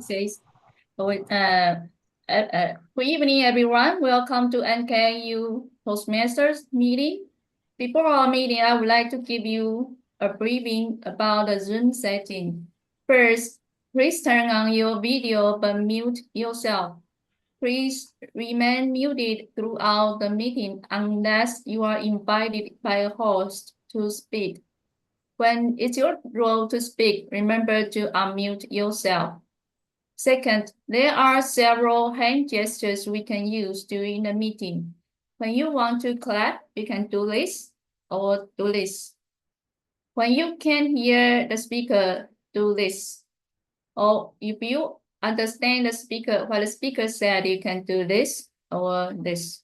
says, good evening, everyone. Welcome to NKNU Toastmasters meeting. Before our meeting, I would like to give you a briefing about the Zoom setting. First, please turn on your video but mute yourself. Please remain muted throughout the meeting unless you are invited by a host to speak. When it's your role to speak, remember to unmute yourself. Second, there are several hand gestures we can use during the meeting. When you want to clap, you can do this or do this. When you can't hear the speaker, do this. Or if you understand what the speaker said, you can do this or this.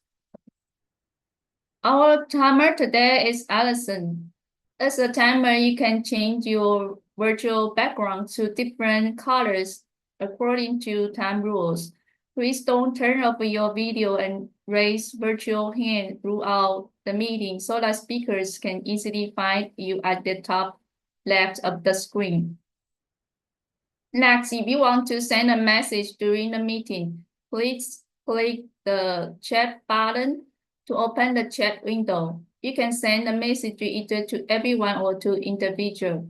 Our timer today is Allison. As a timer, you can change your virtual background to different colors according to time rules. Please don't turn off your video and raise virtual hand throughout the meeting so that speakers can easily find you at the top left of the screen. Next, if you want to send a message during the meeting, please click the chat button to open the chat window. You can send a message either to everyone or to individual.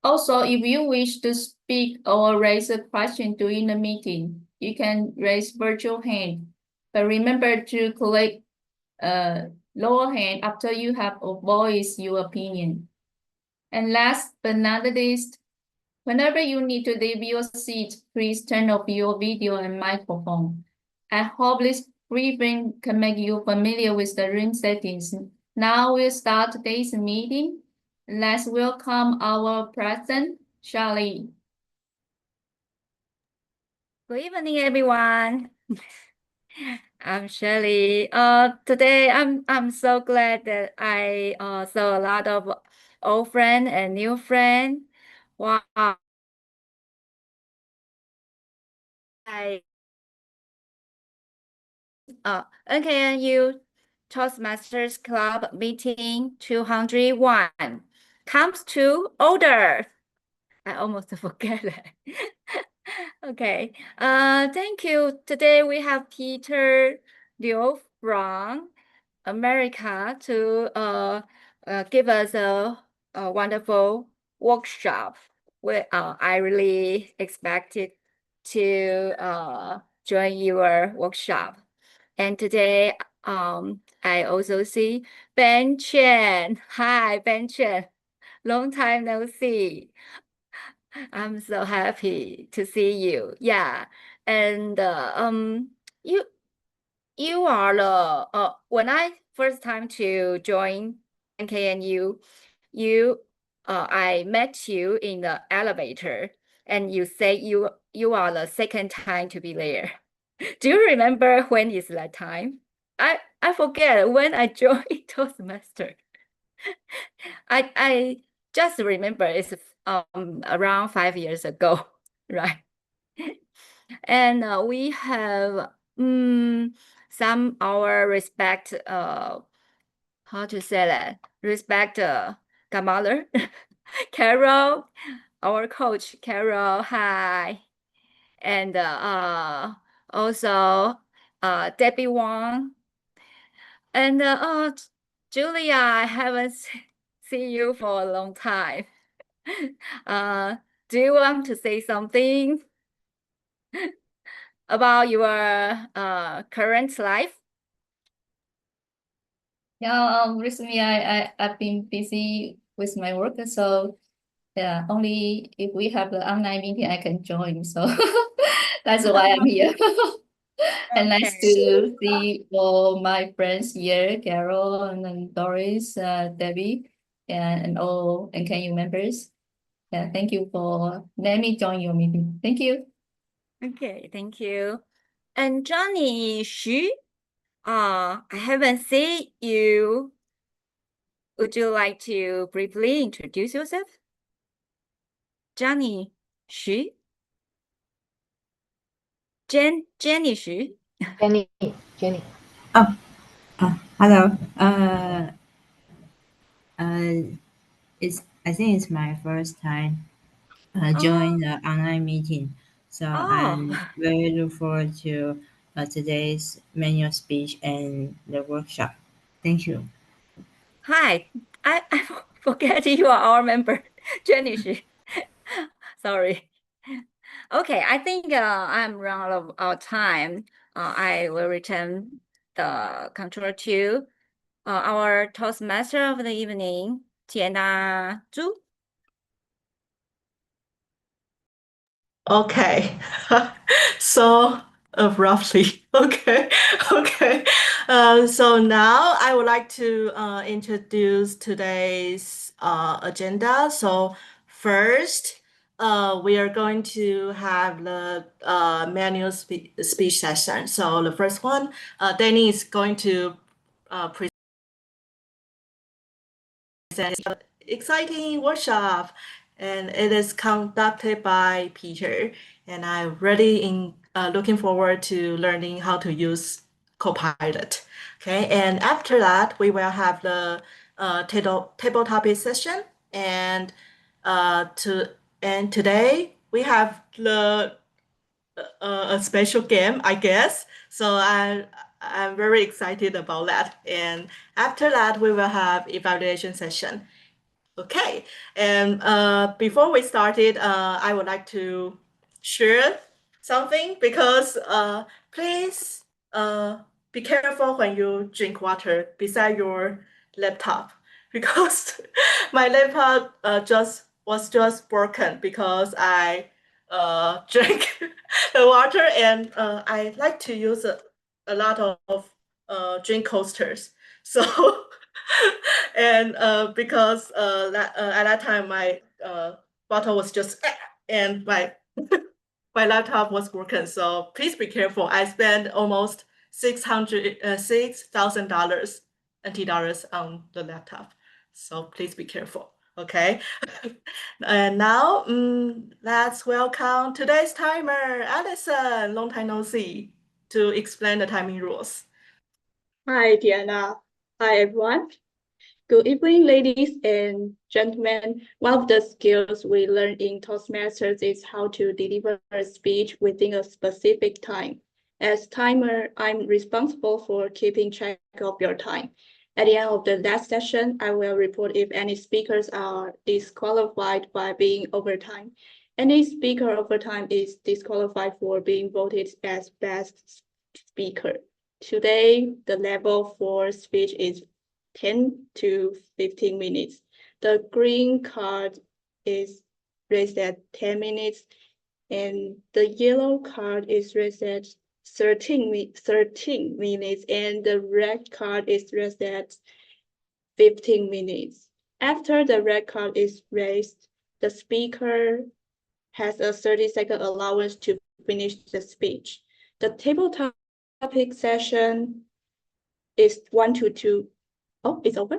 Also, if you wish to speak or raise a question during the meeting, you can raise virtual hand. But remember to click lower hand after you have voiced your opinion. And last but not least, whenever you need to leave your seat, please turn off your video and microphone. I hope this briefing can make you familiar with the room settings. Now we'll start today's meeting. Let's welcome our president, Charlie. Good evening, everyone. I'm Shirley. Today I'm so glad that I saw a lot of old friends and new friends. Wow. NKNU Toastmasters Club meeting 201 comes to order. I almost forget that. Okay. Thank you. Today we have Peter Liao from America to give us a wonderful workshop. I really expected to join your workshop. And today I also see Ben Chen. Hi, Ben Chen. Long time no see. I'm so happy to see you. Yeah. And you are the when I first time to join NKNU, I met you in the elevator and you say you are the second time to be there. Do you remember when is that time? I forget when I joined Toastmaster. I just remember it's around 5 years ago, right? And we have some our respect how to say that, respect godmother Carol, our coach Carol, hi. And also Debbie Wang and Julia. I haven't seen you for a long time. Do you want to say something about your current life? Yeah, recently I've been busy with my work, so yeah, only if we have the online meeting I can join. So that's why I'm here. And nice to see all my friends here, Carol and then Doris, Debbie, and all NKU members. Yeah, thank you for letting me join your meeting. Thank you. Okay, thank you. And Johnny Xu, I haven't seen you. Would you like to briefly introduce yourself? Johnny Xu? Jenny Xu? Jenny. Oh, hello. I think it's my first time join the online meeting. So Oh, I'm very look forward to today's manual speech and the workshop. Thank you. hi. I forget you are our member, Jenny. Sorry. Okay, I think I'm run out of our time. I will return the control to our Toastmaster of the evening, Tiana Zhu. Okay. So abruptly. Okay. Okay. So now I would like to introduce today's agenda. So first, we are going to have the manual speech session. So the first one, Danny is going to present exciting workshop, and it is conducted by Peter. And I'm really looking forward to learning how to use Copilot. Okay, and after that, we will have the table topic session, and today we have the a special game, I guess. So I'm very excited about that. And after that, we will have evaluation session. Okay, and before we started, I would like to share something because please be careful when you drink water beside your laptop because my laptop was just broken because I drank the water, and I like to use a lot of drink coasters. So and because at that time my bottle was just and my laptop was broken. So please be careful. I spent almost $6,000 NT dollars on the laptop. So please be careful. Okay. And now let's welcome today's timer, Allison. Long time no see, to explain the timing rules. Hi, Diana. Hi, everyone. Good evening, ladies and gentlemen. One of the skills we learn in Toastmasters is how to deliver a speech within a specific time. As timer, I'm responsible for keeping track of your time. At the end of the last session, I will report if any speakers are disqualified by being over time. Any speaker over time is disqualified for being voted as best speaker. Today, the level for speech is 10 to 15 minutes. The green card is raised at 10 minutes, and the yellow card is raised at 13 minutes, and the red card is raised at 15 minutes. After the red card is raised, the speaker has a 30-second allowance to finish the speech. The table topic session is 1 to 2. Oh, it's over?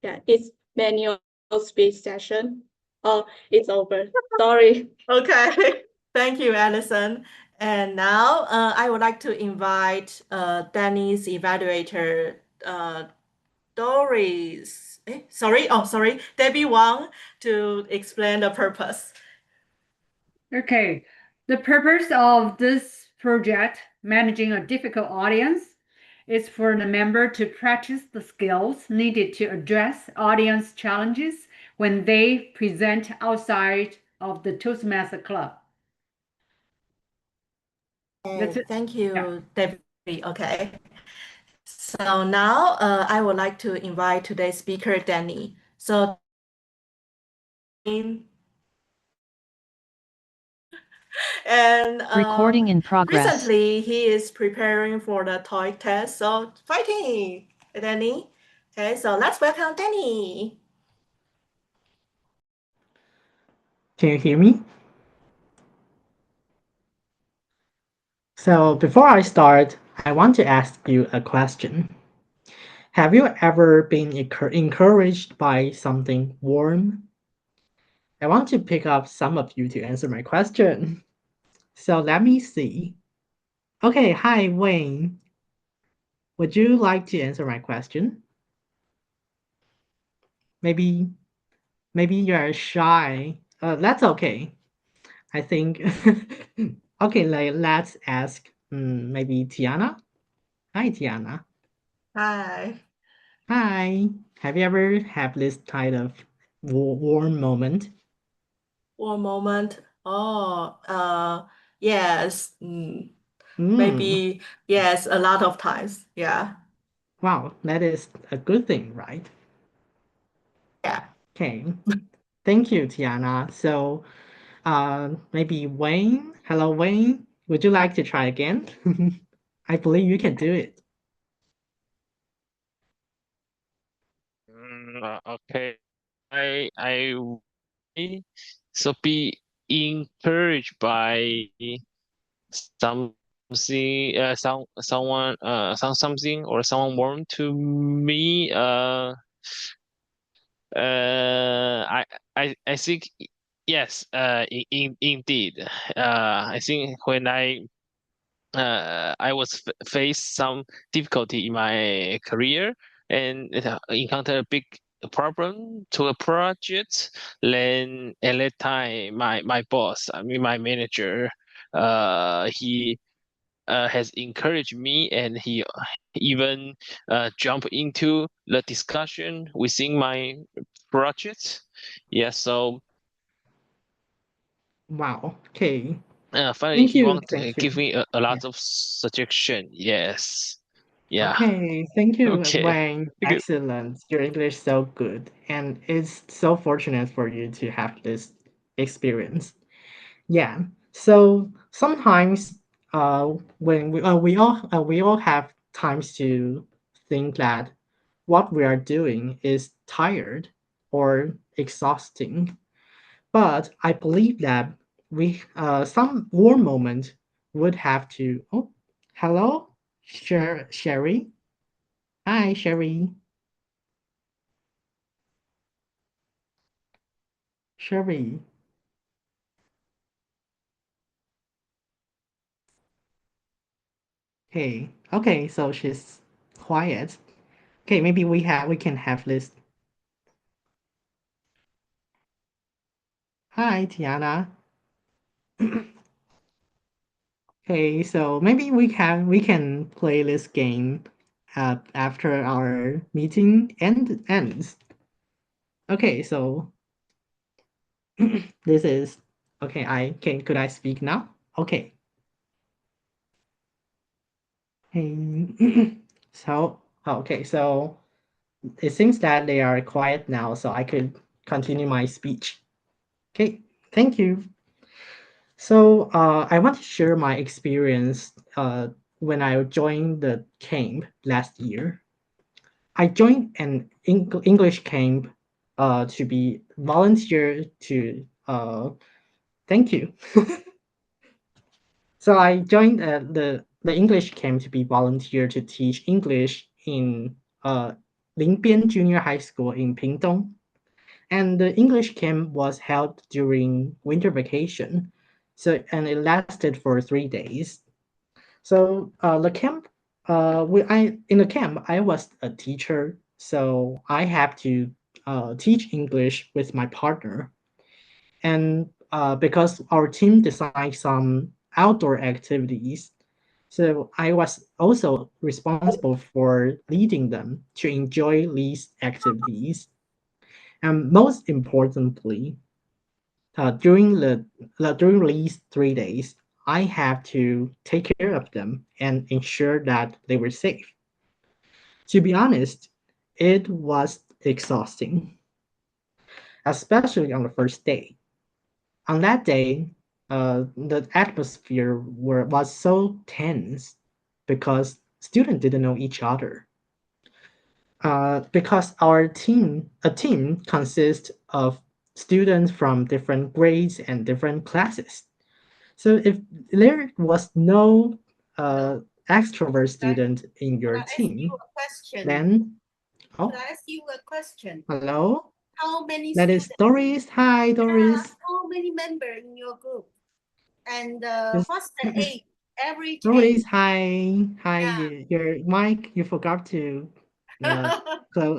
Yeah, it's manual speech session. Oh, it's over. Sorry. Okay, thank you, Allison. And now I would like to invite Danny's evaluator, Doris. Sorry, Debbie Wang, to explain the purpose. Okay, the purpose of this project, managing a difficult audience, is for the member to practice the skills needed to address audience challenges when they present outside of the Toastmaster Club. That's it. Thank you, Debbie. Okay. So now I would like to invite today's speaker, Danny. So and Recording in progress. recently he is preparing for the TOEIC test. So fighting, Danny. Okay, so let's welcome Danny. Can you hear me? So before I start, I want to ask you a question. Have you ever been encouraged by something warm? I want to pick up some of you to answer my question. So let me see. Okay, hi Wayne. Would you like to answer my question? Maybe you are shy. That's okay. I think. Okay, let's ask maybe Tiana. Hi, Tiana. Hi. Hi. Have you ever had this kind of warm moment? One moment. Oh, yes. Mm. Maybe yes, a lot of times. Yeah. Wow, that is a good thing, right? Yeah. Okay. Thank you, Tiana. So, maybe Wayne. Hello, Wayne. Would you like to try again? I believe you can do it. Okay. I really so be encouraged by something someone something or someone warm to me I think yes indeed I think when I was faced some difficulty in my career and encountered a big problem to a project. Then at that time, my boss, I mean my manager, he has encouraged me, and he even jumped into the discussion within my project. Yeah, so Wow. Okay. finally Thank he you. want to Thank you. give me a Yeah. lot of suggestion. Yes. Yeah. Okay. Thank you, Okay. Wayne. Good. Excellent. Your English is so good, and it's so fortunate for you to have this experience. Yeah. So sometimes, when we all have times to think that what we are doing is tired or exhausting. But I believe that we some warm moment would have to. Oh, hello, Sherry. Hi, Sherry. Sherry. Hey. Okay, so she's quiet. Okay, maybe we can have this. Hi, Tiana. Okay, so maybe we can play this game after our meeting ends. Okay, so this is okay. Could I speak now? Okay. Hey, so it seems that they are quiet now, so I could continue my speech. Okay, thank you. So I want to share my experience when I joined the camp last year. I joined an English camp to be volunteer to. Thank you. So I joined the English camp to be volunteer to teach English in Lingbian Junior High School in Pingdong. And the English camp was held during winter vacation. So and it lasted for 3 days. So the camp in the camp I was a teacher, so I have to teach English with my partner. And because our team designed some outdoor activities, so I was also responsible for leading them to enjoy these activities. And most importantly, during these 3 days, I have to take care of them and ensure that they were safe. To be honest, it was exhausting, especially on the first day. On that day, the atmosphere was so tense because students didn't know each other. Because a team consists of students from different grades and different classes. So if there was no uh, extrovert student in your team, then oh, I ask you a question? hello, How many that is students? Doris. Hi, Doris. How many members in your group? And This what's the age? Average Doris. age? Hi, hi. Yeah. Your mic. You forgot to uh,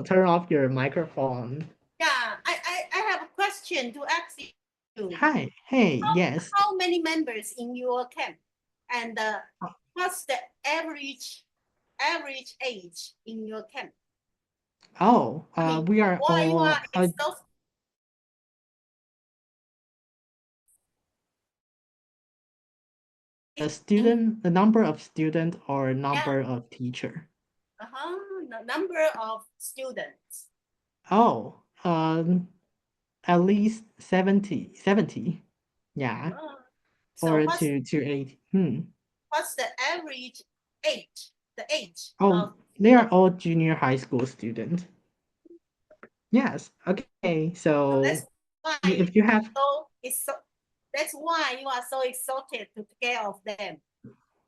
turn off your microphone. Yeah, I have a question to ask you. Hi. Hey, How, yes. how many members in your camp? And what's the average age in your camp? Oh, I mean, we are why you all are exhausted? the number of student or number of teacher. The number of students. Oh, at least 70. Yeah. So Or what's, to 80. what's the average age? The age Oh, of they are all junior high school students. Yes. Okay. So that's why if you have that's why you are so excited to take care of them.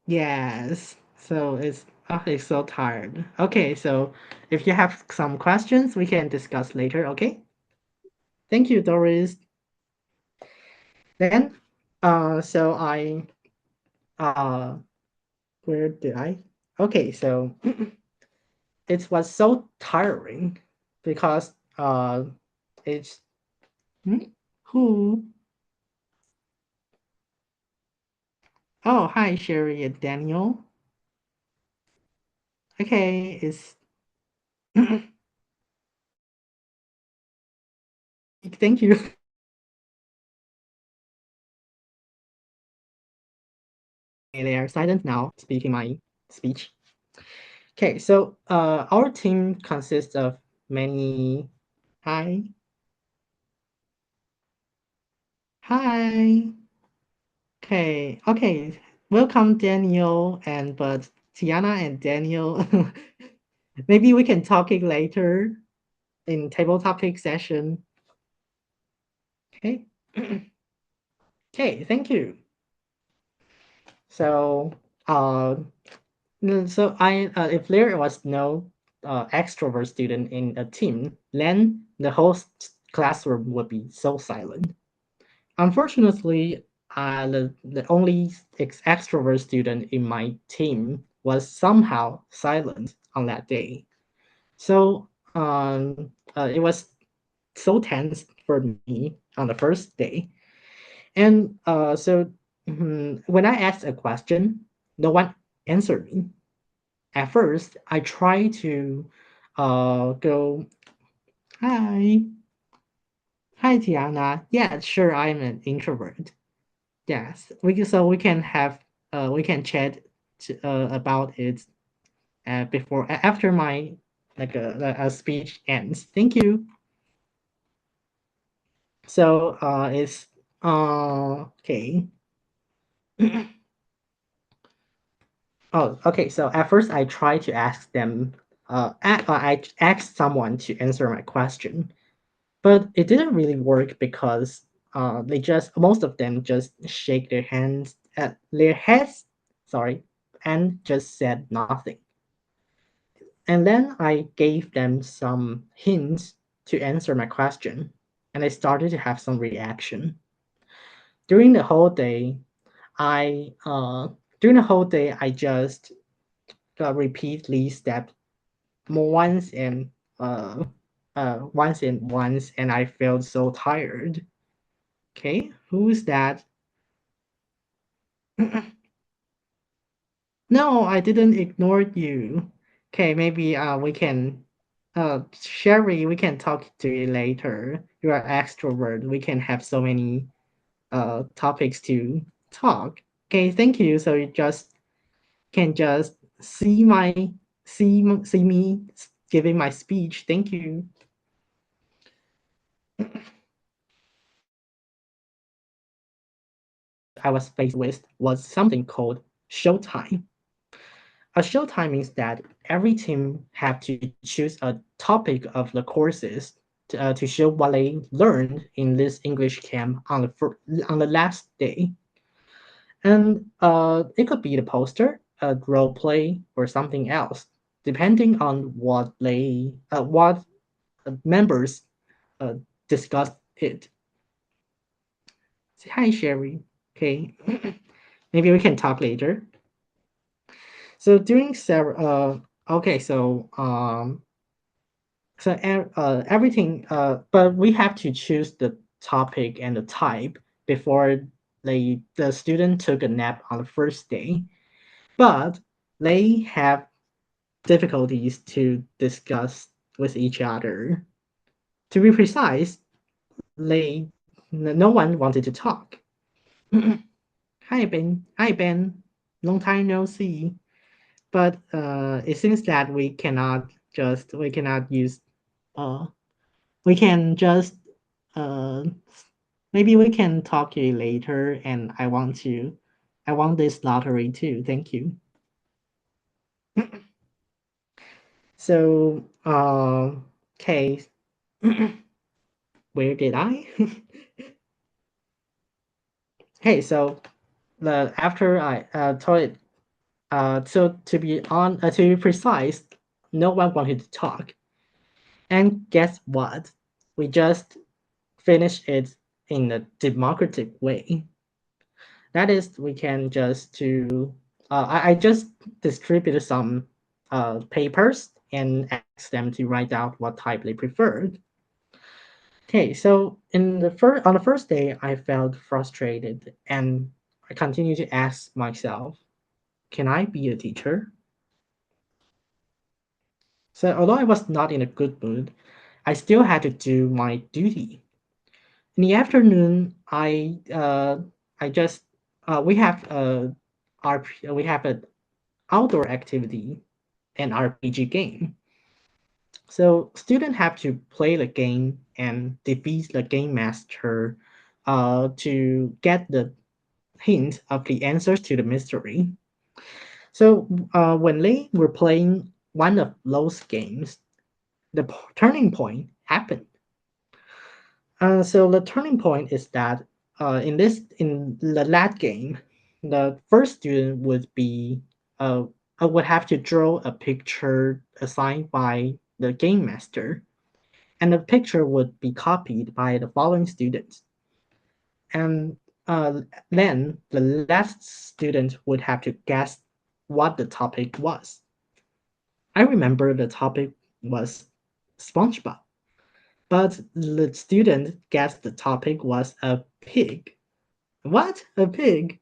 yes. So it's so tired. Okay, so if you have some questions, we can discuss later, okay? Thank you, Doris. Then so I where did I? Okay, so it was so tiring because it's who oh hi Sherry and Daniel. Okay, it's thank you. They are silent now, speaking my speech. Okay, so our team consists of many. Hi, hi. Okay. Welcome, Daniel, and but Tiana and Daniel. Maybe we can talk it later in table topic session. Okay. Okay. Thank you. So, uh, if there was no extrovert student in a team, then the whole classroom would be so silent. Unfortunately, the only extrovert student in my team was somehow silent on that day. So it was so tense for me on the first day. And when I asked a question, no one answered me. At first, I tried to go, hi, hi, Tiana. Yeah, sure, I'm an introvert. Yes, we can have we can chat about it after my like a speech ends. Thank you. So it's okay. Oh, okay. So at first I tried to ask them. I asked someone to answer my question, but it didn't really work because they just most of them just shake their heads, sorry, and just said nothing. And then I gave them some hints to answer my question, and I started to have some reaction. During the whole day, I during the whole day I just repeatedly stepped once and once, and I felt so tired. Okay, who's that? No, I didn't ignore you. Okay, maybe we can Sherry, we can talk to you later. You are extrovert. We can have so many topics to talk. Okay, thank you. So you just can just see me giving my speech. Thank you. I was faced with was something called showtime. A showtime means that every team have to choose a topic of the courses to show what they learned in this English camp on the last day. And it could be the poster, a role play, or something else, depending on what members uh, discussed it. Say hi, Sherry. Okay, maybe we can talk later. So during several, okay, so everything, but we have to choose the topic and the type before the student took a nap on the first day, but they have difficulties to discuss with each other. To be precise, no one wanted to talk. Hi Ben, hi Ben, long time no see. But it seems that we cannot use uh we can just uh maybe we can talk to you later, and I want this lottery too. Thank you. So okay. Where did I? Okay, so the after I told it so to be precise, no one wanted to talk. And guess what? We just finished it in a democratic way. That is, we can just I just distributed some papers and asked them to write out what type they preferred. Okay, so on the first day, I felt frustrated, and I continued to ask myself, can I be a teacher? So although I was not in a good mood, I still had to do my duty. In the afternoon, I just we have we have an outdoor activity, an RPG game. So students have to play the game and defeat the game master to get the hint of the answers to the mystery. So when they were playing one of those games, the turning point happened. So the turning point is that in the last game, the first student uh, would have to draw a picture assigned by the game master, and the picture would be copied by the following students. And uh, then the last student would have to guess what the topic was. I remember the topic was SpongeBob, but the student guessed the topic was a pig. What? A pig?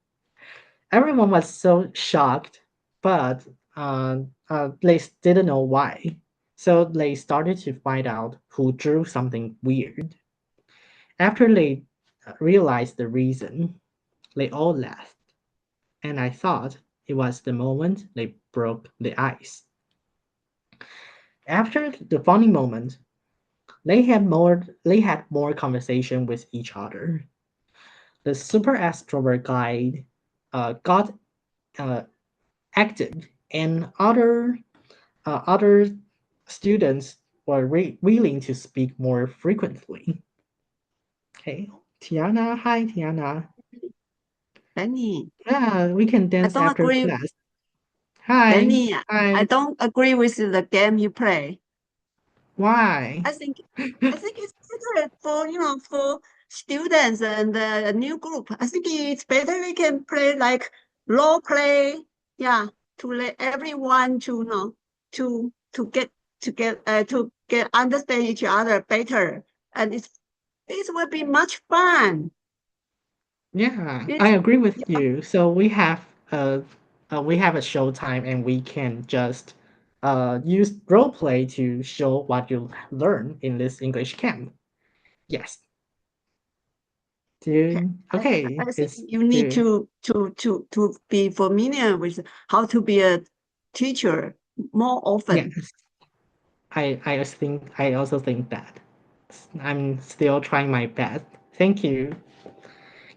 Everyone was so shocked, but they didn't know why. So they started to find out who drew something weird. After they realized the reason, they all laughed, and I thought it was the moment they broke the ice. After the funny moment, they had more conversation with each other. The super extrovert guy got uh, active, and other students were willing to speak more frequently. Okay, Tiana, hi Tiana. Benny, Yeah, we can I dance don't after agree. class. Hi, Benny, I hi. don't agree with the game you play. Why? I think it's better for for students and a new group. I think it's better they can play like role play, yeah, to let everyone to know to get understand each other better, and it will be much fun. Yeah, I It's agree with yeah, you. So we have a show time, and we can just use role play to show what you learn in this English camp. Yes. Okay, I think it's you need do to be familiar with how to be a teacher more often. yes. I also think that. I'm still trying my best. Thank you.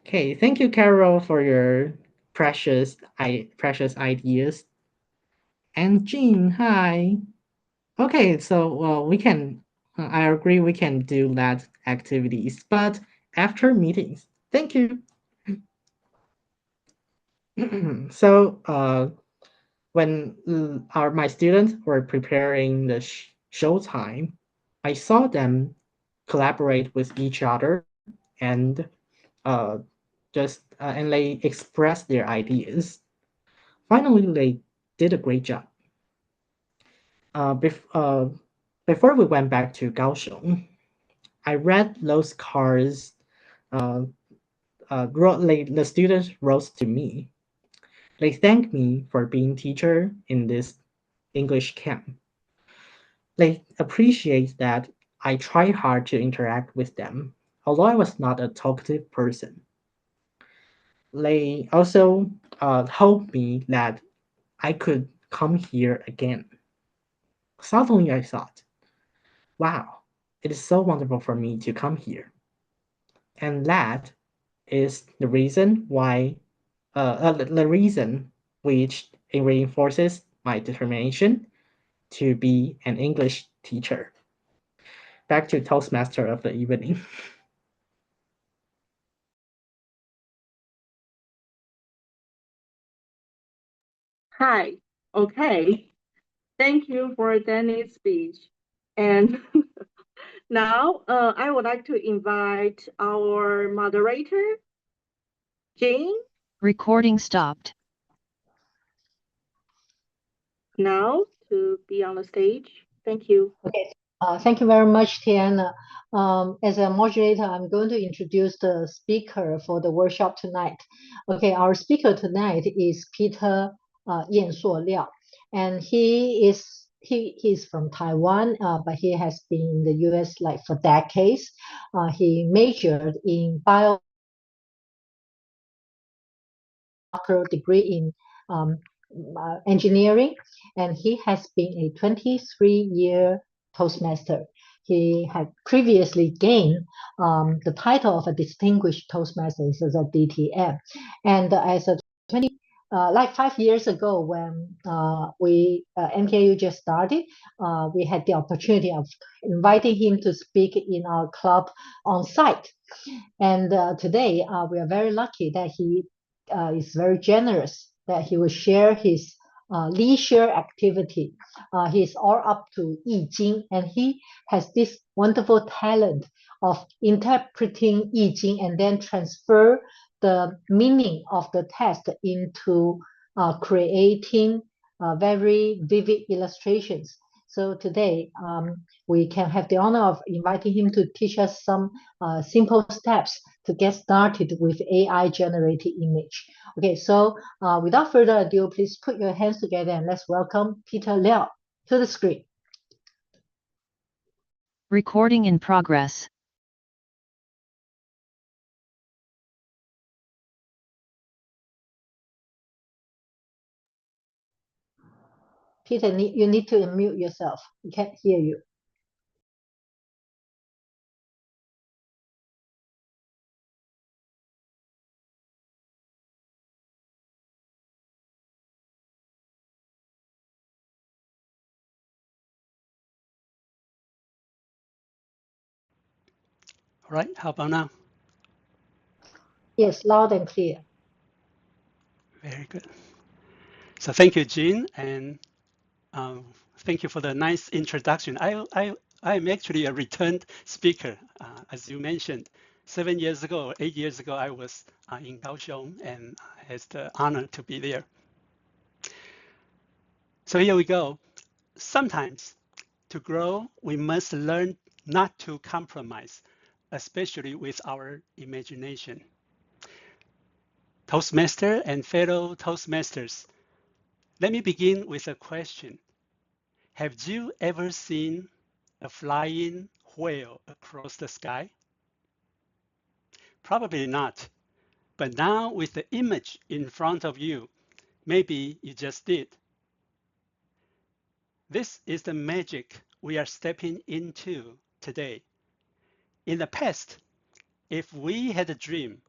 Okay, thank you, Carol, for your precious ideas. And Jean, hi. Okay, so well, I agree we can do that activities, but after meetings. Thank you. So, when my students were preparing the show time, I saw them collaborate with each other and uh, and they expressed their ideas. Finally, they did a great job. Uh, bef- uh, Before we went back to Kaohsiung, I read those cards the students wrote to me. They thanked me for being teacher in this English camp. They appreciate that I try hard to interact with them, although I was not a talkative person. They also told me that I could come here again. Suddenly I thought, wow, it is so wonderful for me to come here. And that is the reason why, the reason which it reinforces my determination to be an English teacher. Back to Toastmaster of the evening. Hi. Okay. Thank you for Danny's speech. And now I would like to invite our moderator, Jane, Recording stopped. now to be on the stage. Thank you. Okay. Thank you very much, Tiana. As a moderator, I'm going to introduce the speaker for the workshop tonight. Okay, our speaker tonight is Peter Liao, and he's from Taiwan, but he has been in the U.S. like for decades. He majored in doctoral degree in engineering, and he has been a 23-year Toastmaster. He had previously gained the title of a Distinguished Toastmaster, so the DTM. And as a 20, like 5 years ago, when NKNU just started, we had the opportunity of inviting him to speak in our club on site. And today, we are very lucky that he is very generous, that he will share his leisure activity. He's all up to I Ching, and he has this wonderful talent of interpreting I Ching and then transfer the meaning of the text into creating very vivid illustrations. So today, we can have the honor of inviting him to teach us some simple steps to get started with AI generated image. Okay, so without further ado, please put your hands together and let's welcome Peter Liao to the screen. Recording in progress. Peter, you need to unmute yourself. We can't hear you. All right, how about now? Yes, loud and clear. Very good. So thank you, Jean, and thank you for the nice introduction. I'm actually a returned speaker, as you mentioned. 7 years ago, 8 years ago, I was in Kaohsiung and had the honor to be there. So here we go. Sometimes to grow, we must learn not to compromise, especially with our imagination. Toastmaster and fellow Toastmasters, let me begin with a question. Have you ever seen a flying whale across the sky? Probably not. But now with the image in front of you, maybe you just did. This is the magic we are stepping into today. In the past, if we had a dream,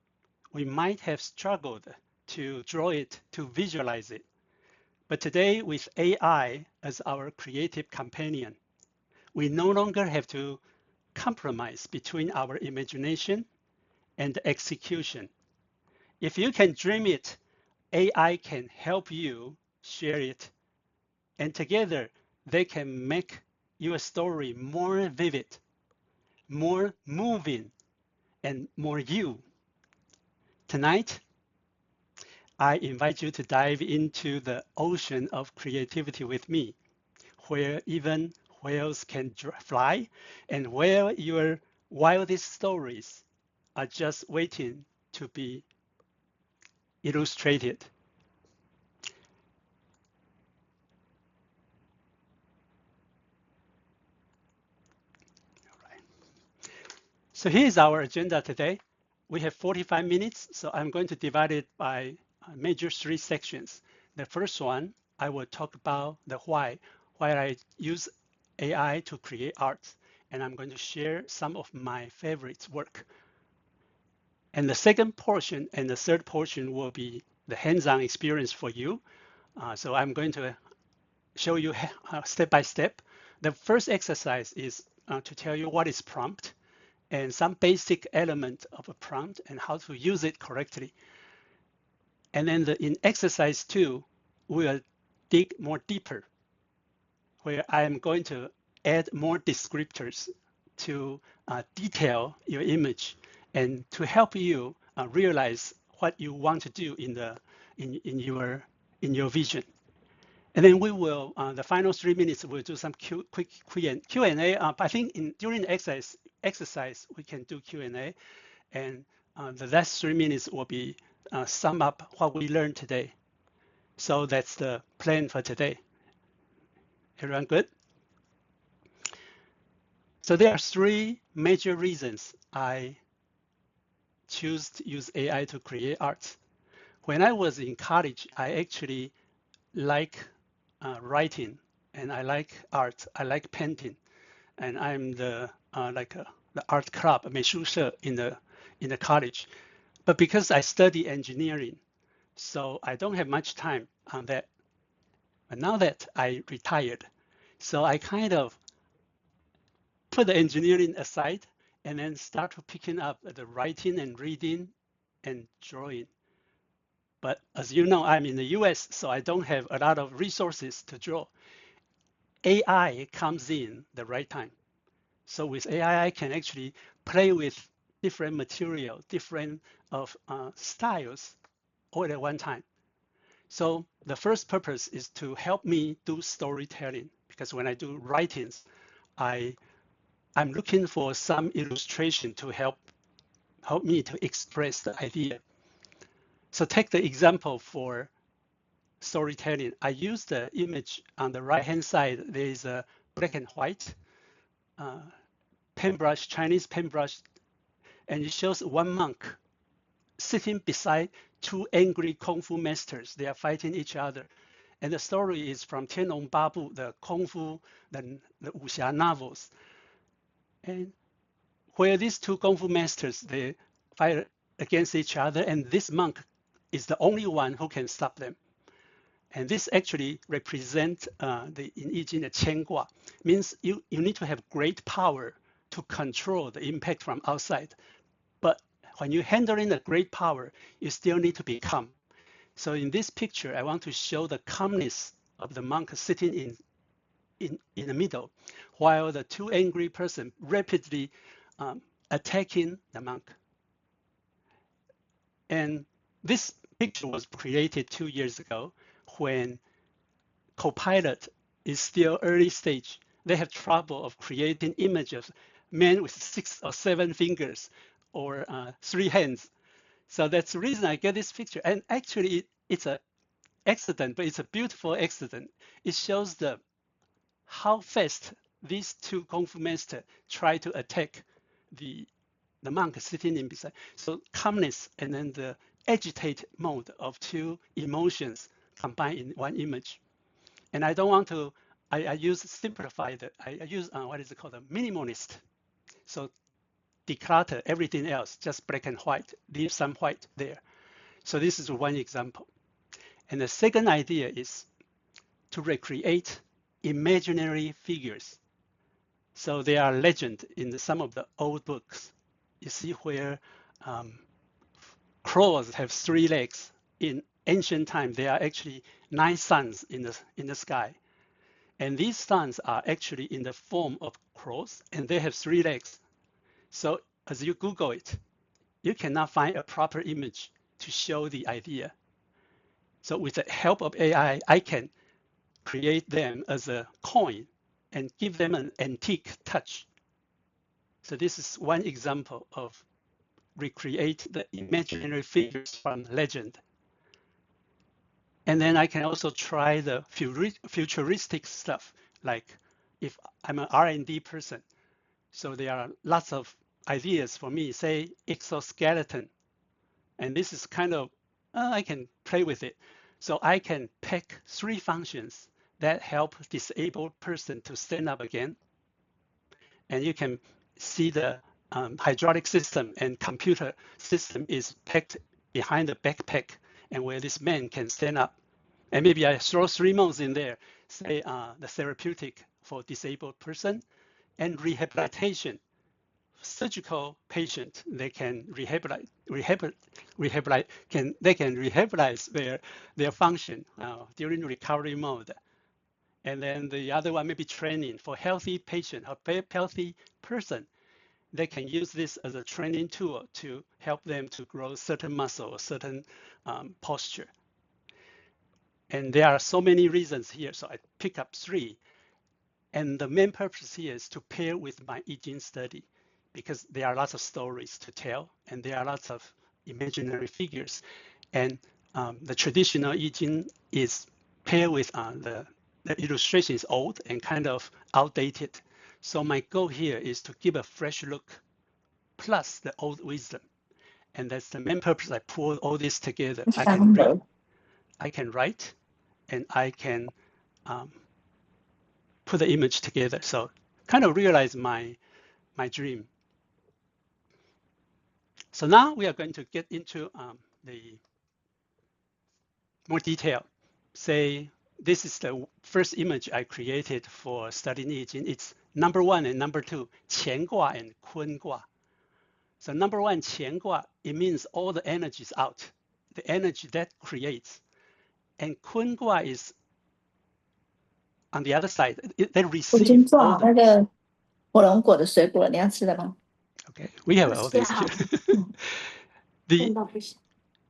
we might have struggled to draw it, to visualize it. But today, with AI as our creative companion, we no longer have to compromise between our imagination and execution. If you can dream it, AI can help you share it, and together they can make your story more vivid, more moving, and more you. Tonight, I invite you to dive into the ocean of creativity with me, where even whales can fly, and where your wildest stories are just waiting to be illustrated. All right. So here's our agenda today. We have 45 minutes, so I'm going to divide it by major 3 sections. The first one, I will talk about the why I use AI to create art, and I'm going to share some of my favorite work. And the second portion and the third portion will be the hands-on experience for you. So I'm going to show you step by step. The first exercise is to tell you what is prompt and some basic element of a prompt and how to use it correctly. And then in exercise 2, we'll dig more deeper, where I'm going to add more descriptors to detail your image and to help you realize what you want to do in your vision. And then we will, the final 3 minutes, we'll do some quick Q&A. I think during the exercise, we can do Q&A. And the last 3 minutes will be sum up what we learned today. So that's the plan for today. Everyone good? So there are 3 major reasons I choose to use AI to create art. When I was in college, I actually like writing, and I like art. I like painting, and I'm the the art club 美术社 in the college. But because I study engineering, so I don't have much time on that. But now that I retired, so I kind of put the engineering aside and then start picking up the writing and reading and drawing. But as you know, I'm in the US, so I don't have a lot of resources to draw. AI comes in the right time. So with AI, I can actually play with different material, different styles all at one time. So the first purpose is to help me do storytelling, because when I do writings, I'm looking for some illustration to help me to express the idea. So take the example for storytelling. I use the image on the right-hand side. There is a black and white paintbrush, Chinese paintbrush, and it shows one monk sitting beside 2 angry kung fu masters. They are fighting each other. And the story is from 天龙八部, the kung fu, the wuxia novels. And where these 2 kung fu masters, they fight against each other, and this monk is the only one who can stop them. And this actually represents in I Ching the 牵挂, means you need to have great power to control the impact from outside. But when you're handling the great power, you still need to be calm. So in this picture, I want to show the calmness of the monk sitting in the middle, while the 2 angry person rapidly attacking the monk. And this picture was created 2 years ago when Copilot is still early stage. They have trouble of creating images, men with 6 or 7 fingers or 3 hands. So that's the reason I get this picture. And actually, it's an accident, but it's a beautiful accident. It shows how fast these 2 kung fu masters try to attack the monk sitting in beside. So calmness and then the agitated mode of 2 emotions combined in one image. And I don't want to, I use simplified, I use what is it called, a minimalist. So declutter everything else, just black and white, leave some white there. So this is one example. And the second idea is to recreate imaginary figures. So there are legends in some of the old books. You see where crows have 3 legs. In ancient time, there are actually 9 suns in the sky. And these suns are actually in the form of crows, and they have 3 legs. So as you Google it, you cannot find a proper image to show the idea. So with the help of AI, I can create them as a coin and give them an antique touch. So this is one example of recreate the imaginary figures from legend. And then I can also try the futuristic stuff, like if I'm an R&D person. So there are lots of ideas for me, say exoskeleton. And this is kind of, I can play with it. So I can pick 3 functions that help disabled person to stand up again. And you can see the hydraulic system and computer system is packed behind the backpack, and where this man can stand up. And maybe I throw 3 modes in there, say the therapeutic for disabled person and rehabilitation. Surgical patient, they can rehabilitate their function during recovery mode. And then the other one may be training for healthy patient, a healthy person. They can use this as a training tool to help them to grow certain muscle or certain posture. And there are so many reasons here, so I pick up 3. And the main purpose here is to pair with my I Ching study, because there are lots of stories to tell, and there are lots of imaginary figures. And the traditional I Ching is paired with the illustration is old and kind of outdated. So my goal here is to give a fresh look, plus the old wisdom. And that's the main purpose. I pull all this together. I can read, I can write, and I can put the image together. So kind of realize my dream. So now we are going to get into the more detail. Say this is the first image I created for studying I Ching. It's number 1 and number 2, 乾卦 and 坤卦. So number 1, 乾卦, it means all the energy is out, the energy that creates. And 坤卦is on the other side, they receive all the... Okay, we have all this here. The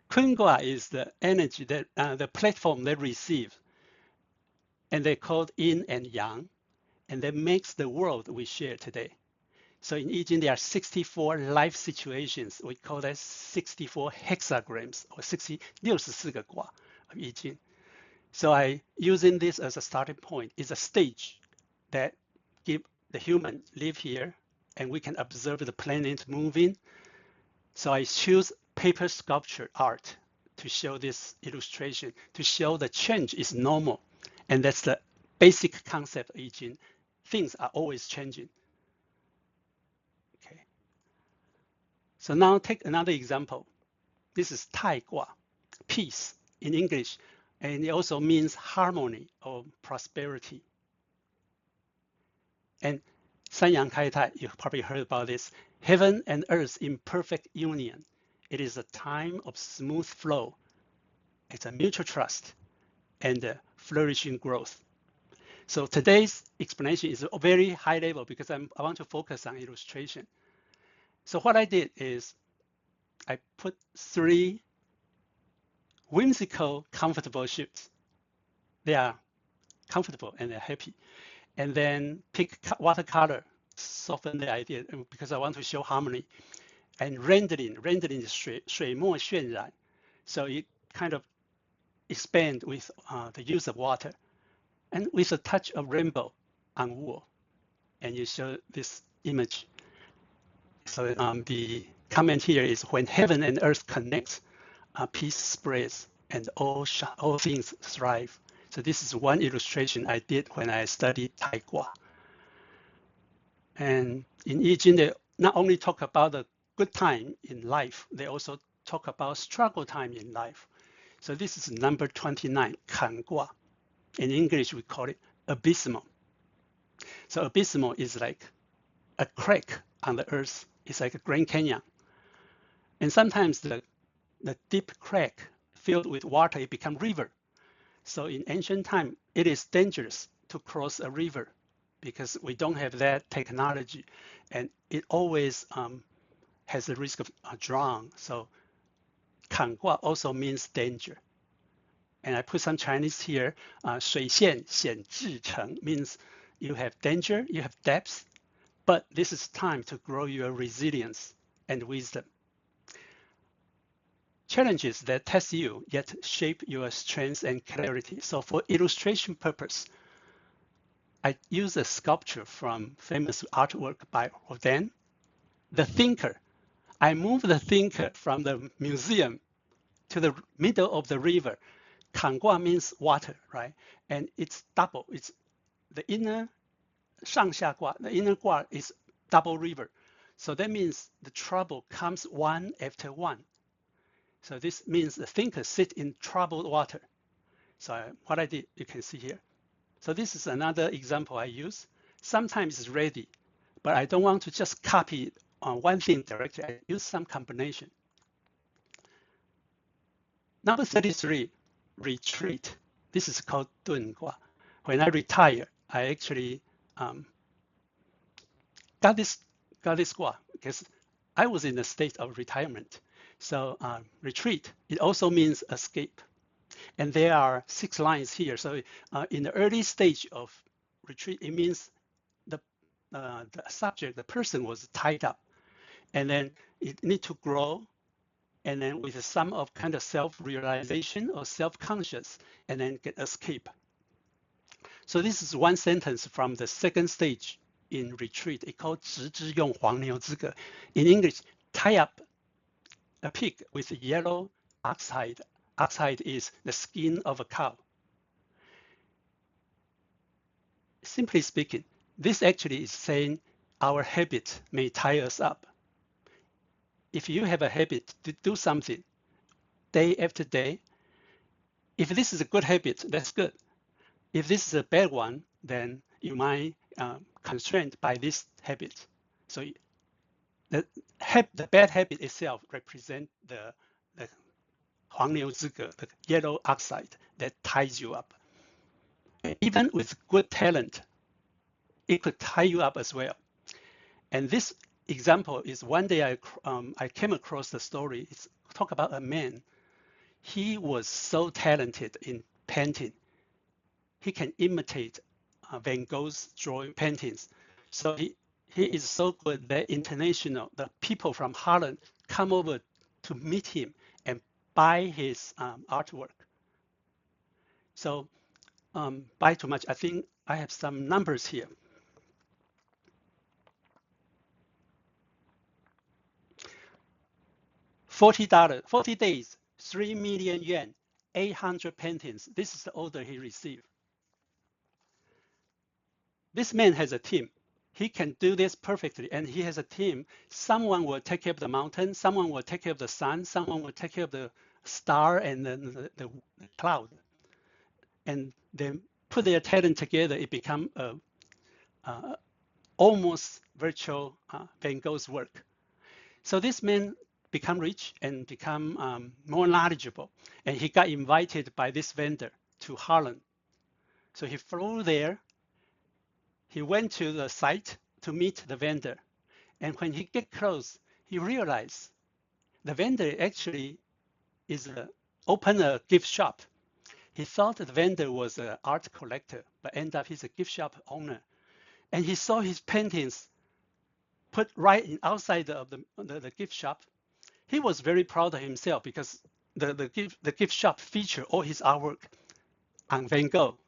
坤卦 is the energy that the platform they receive, and they called yin and yang, and that makes the world we share today. So in I Ching, there are 64 life situations. We call that 64 hexagrams, or 64个卦 of I Ching. So I using this as a starting point is a stage that give the human live here, and we can observe the planet moving. So I choose paper sculpture art to show this illustration, to show the change is normal. And that's the basic concept of I Ching. Things are always changing. Okay. So now take another example. This is Tai Gua, peace in English, and it also means harmony or prosperity. And Sanyang Kai Tai, you probably heard about this. Heaven and earth in perfect union. It is a time of smooth flow. It's a mutual trust and flourishing growth. So today's explanation is a very high level because I want to focus on illustration. So what I did is I put 3 whimsical, comfortable ships. They are comfortable and they're happy. And then pick watercolor, soften the idea because I want to show harmony. And rendering is 水墨渲染. So it kind of expand with the use of water and with a touch of rainbow on wool. And you show this image. So the comment here is when heaven and earth connect, peace spreads and all things thrive. So this is one illustration I did when I studied Tai Gua. And in I Ching, they not only talk about the good time in life, they also talk about struggle time in life. So this is number 29, 坎卦. In English, we call it abysmal. So abysmal is like a crack on the earth. It's like a Grand Canyon. And sometimes the deep crack filled with water, it becomes river. So in ancient time, it is dangerous to cross a river because we don't have that technology. And it always has the risk of drown. So 坎卦 also means danger. And I put some Chinese here. 水陷险至诚 means you have danger, you have depth, but this is time to grow your resilience and wisdom. challenges that test you yet shape your strength and clarity. So for illustration purpose, I use a sculpture from famous artwork by Rodin, The Thinker. I move the thinker from the museum to the middle of the river. 坎卦 means water, right? And it's double. It's the inner 上下卦. The inner 卦 is double river. So that means the trouble comes one after one. So this means the thinker sit in troubled water. So what I did, you can see here. So this is another example I use. Sometimes it's ready, but I don't want to just copy on one thing directly. I use some combination. Number 33, retreat. This is called 遁卦. When I retire, I actually got this卦because I was in a state of retirement. So retreat, it also means escape. And there are 6 lines here. So in the early stage of retreat, it means the subject, the person was tied up. And then it need to grow. And then with some of kind of self-realization or self-conscious, and then get escape. So this is one sentence from the second stage in retreat. It's called 直之用黄牛之葛. In English, tie up a pig with yellow oxhide. Oxhide is the skin of a cow. Simply speaking, this actually is saying our habit may tie us up. If you have a habit to do something day after day, if this is a good habit, that's good. If this is a bad one, then you might constrained by this habit. So the bad habit itself represents the 黄牛之葛, the yellow oxide that ties you up. Even with good talent, it could tie you up as well. And this example is one day I came across the story. It's talk about a man. He was so talented in painting. He can imitate Van Gogh's drawing paintings. So he is so good that the people from Holland come over to meet him and buy his artwork. So buy too much. I think I have some numbers here. $40, 40 days, 3 million yuan, 800 paintings. This is the order he received. This man has a team. He can do this perfectly, and he has a team. Someone will take care of the mountain, someone will take care of the sun, someone will take care of the star and the cloud. And then put their talent together, it becomes almost virtual Van Gogh's work. So this man become rich and become more knowledgeable. And he got invited by this vendor to Holland. So he flew there. He went to the site to meet the vendor. And when he get close, he realized the vendor actually is open a gift shop. He thought the vendor was an art collector, but end up he's a gift shop owner. And he saw his paintings put right outside of the gift shop. He was very proud of himself because the gift shop featured all his artwork on Van Gogh.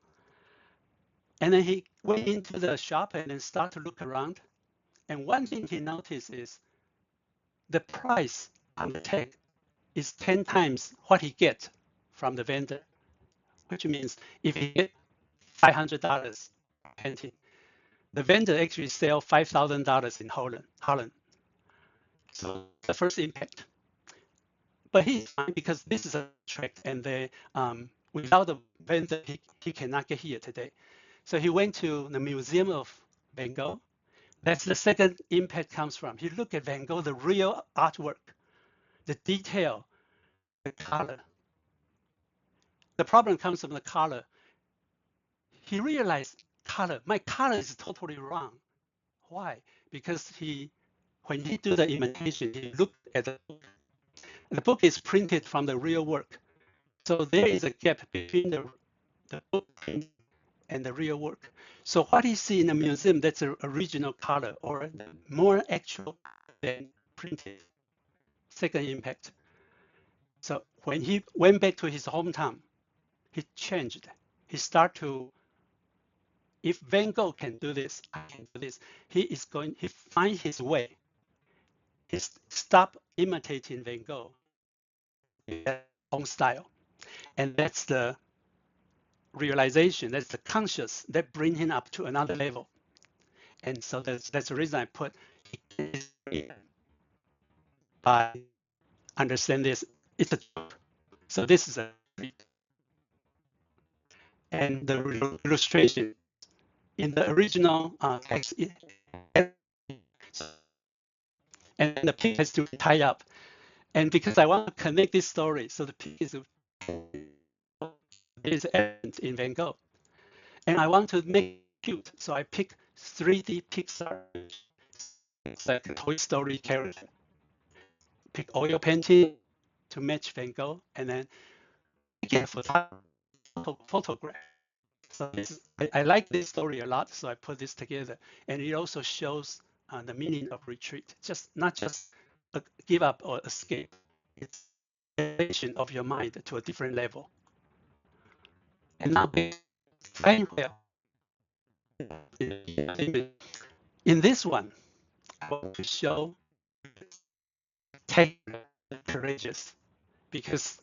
And then he went into the shop and then started to look around. And one thing he noticed is the price on the tag is 10 times what he gets from the vendor, which means if he get $500 painting, the vendor actually sell $5,000 in Holland. So the first impact. But he's fine because this is a track, and without the vendor, he cannot get here today. So he went to the Museum of Van Gogh. That's the second impact comes from. He looked at Van Gogh, the real artwork, the detail, the color. The problem comes from the color. He realized my color is totally wrong. Why? Because when he do the imitation, he looked at the book. The book is printed from the real work. So there is a gap between the book print and the real work. So what he see in the museum, that's the original color or more actual than printed. Second impact. So when he went back to his hometown, he changed. He started to, if Van Gogh can do this, I can do this. He find his way. He stop imitating Van Gogh, his own style. And that's the realization, that's the conscious that bring him up to another level. And so that's the reason I put by understand this. It's a joke. So this is a and the illustration in the original text, and the pig has to be tied up. And because I want to connect this story, so the pig is evident in Van Gogh, and I want to make it cute, so I pick 3D Pixar. It's like a Toy Story character. Pick oil painting to match Van Gogh, and then get a photograph. So I like this story a lot, so I put this together, and it also shows the meaning of retreat. Not just a give up or escape. It's elevation of your mind to a different level. And now, very well. In this one, I want to show take courageous because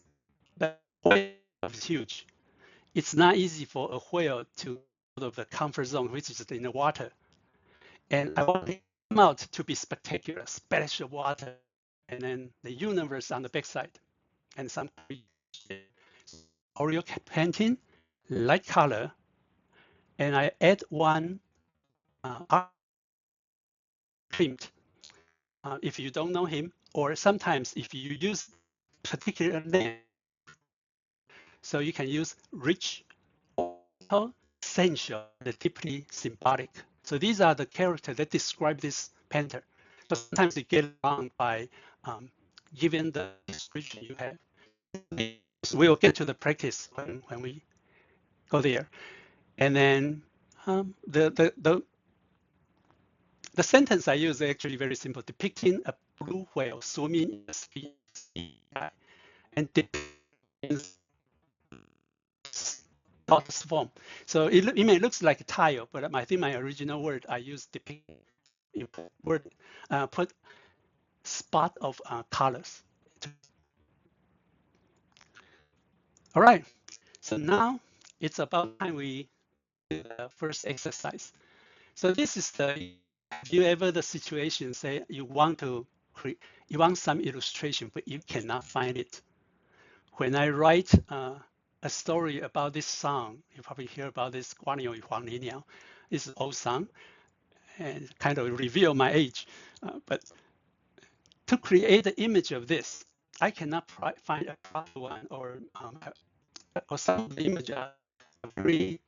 the whale is huge. It's not easy for a whale to out of the comfort zone, which is in the water. And I want to come out to be spectacular, splash of water, and then the universe on the backside, and some Oreo painting, light color, and I add one Klimt. If you don't know him, or sometimes if you use particular name, so you can use rich, sensual, deeply symbolic. So these are the characters that describe this painter. So sometimes you get wrong by giving the description you have. We will get to the practice when we go there. And then the sentence I use is actually very simple, depicting a blue whale swimming in the sea, and depicting form. So it may look like a tile, but I think my original word I use depict word put spot of colors. All right. So now it's about time we do the first exercise. So this is the, have you ever the situation say you want to create, you want some illustration, but you cannot find it. When I write a story about this song, you probably hear about this 光鸟与黄鹂鸟. This is an old song and kind of reveal my age. But to create the image of this, I cannot find a proper one or some of the images are very,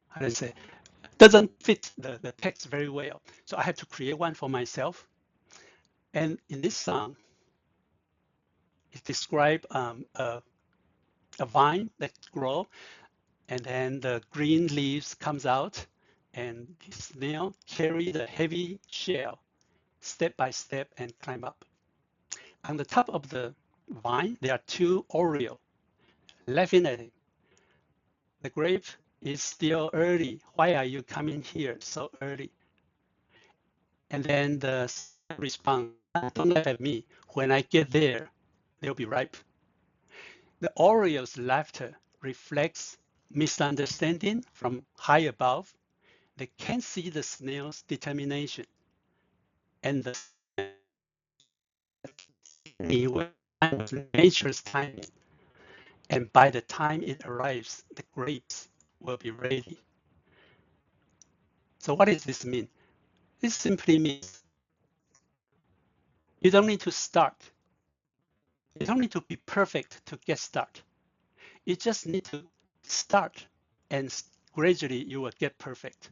how do I say, doesn't fit the text very well. So I have to create one for myself. And in this song, it describes a vine that grows, and then the green leaves comes out, and the snail carry the heavy shell step by step and climb up. On the top of the vine, there are two Orioles laughing at him. The grape is still early. Why are you coming here so early? And then the response, don't laugh at me. When I get there, they'll be ripe. The Oriole's laughter reflects misunderstanding from high above. They can't see the snail's determination. And the nature's timing. And by the time it arrives, the grapes will be ready. So what does this mean? This simply means you don't need to start. You don't need to be perfect to get started. You just need to start, and gradually you will get perfect.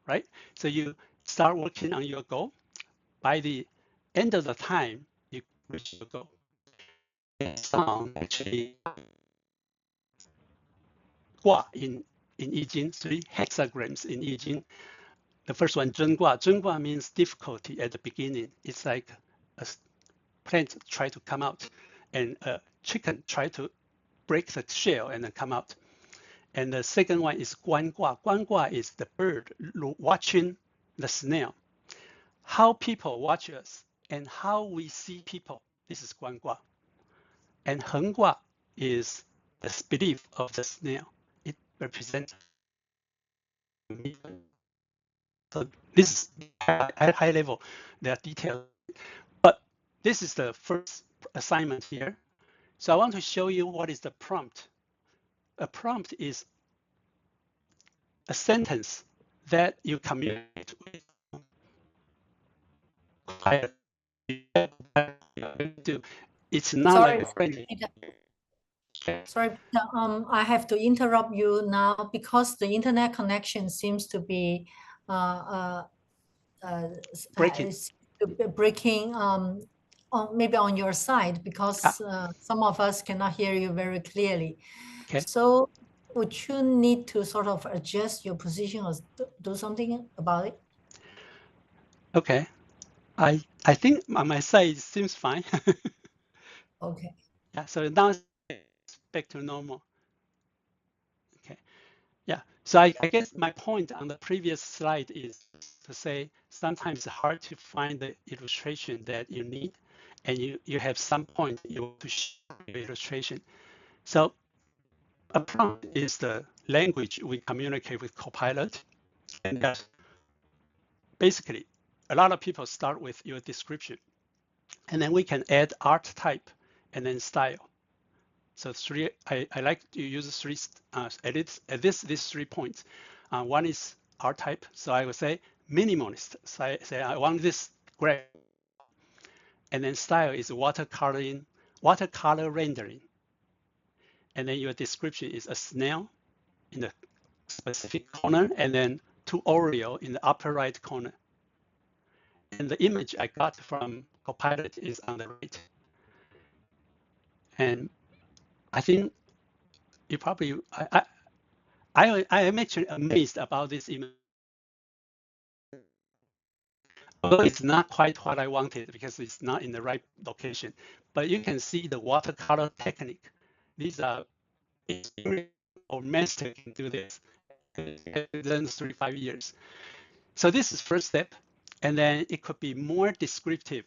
Right? So you start working on your goal. By the end of the time, you reach your goal. Song actually 卦 in I Ching, 3 hexagrams in I Ching. The first one, 尊卦. 尊卦 means difficulty at the beginning. It's like a plant try to come out, and a chicken try to break the shell and then come out. And the second one is 观卦. 观卦 is the bird watching the snail. How people watch us and how we see people. This is 观卦. And 恒卦 is the belief of the snail. It represents. So this is at high level. There are details, but this is the first assignment here. So I want to show you what is the prompt. A prompt is a sentence that you communicate with. It's not Sorry, like a friendly. sorry, I have to interrupt you now because the internet connection seems to be Breaking. breaking maybe on your side because some of us cannot hear you very clearly. Okay. So would you need to sort of adjust your position or do something about it? Okay. I think on my side it seems fine. Okay. Yeah, so now it's back to normal. Okay. Yeah. So I guess my point on the previous slide is to say sometimes it's hard to find the illustration that you need, and you have some point you want to show your illustration. So a prompt is the language we communicate with Copilot, and that's basically a lot of people start with your description, and then we can add art type and then style. So I like to use three these 3 points. One is art type, so I would say minimalist. So I say I want this gray, and then style is watercolor rendering, and then your description is a snail in the specific corner, and then 2 Oreo in the upper right corner. And the image I got from Copilot is on the right. And I think you probably I am actually amazed about this image. Although it's not quite what I wanted because it's not in the right location, but you can see the watercolor technique. These are experienced or master can do this. Learn 3-5 years. So this is first step, and then it could be more descriptive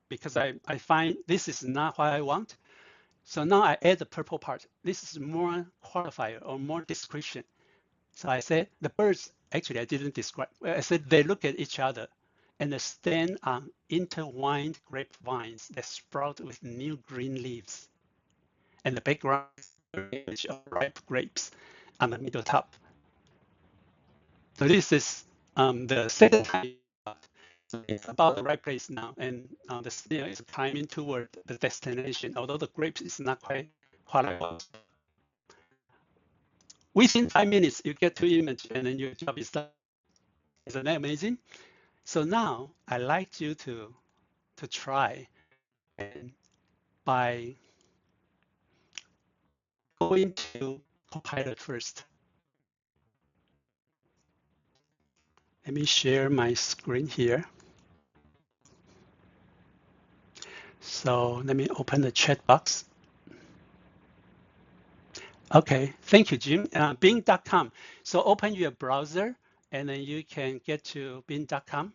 because I find this is not what I want. So now I add the purple part. This is more qualifier or more description. So I said the birds, actually I didn't describe, I said they look at each other and they stand on intertwined grapevines that sprout with new green leaves. And the background image of ripe grapes on the middle top. So this is the second time. It's about the right place now, and the snail is climbing toward the destination, although the grapes is not quite what I want. Within 5 minutes, you get 2 images, and then your job is done. Isn't that amazing? So now I like you to try, and by going to Copilot first. Let me share my screen here. So let me open the chat box. Okay, thank you, Jim. Bing.com. So open your browser, and then you can get to Bing.com.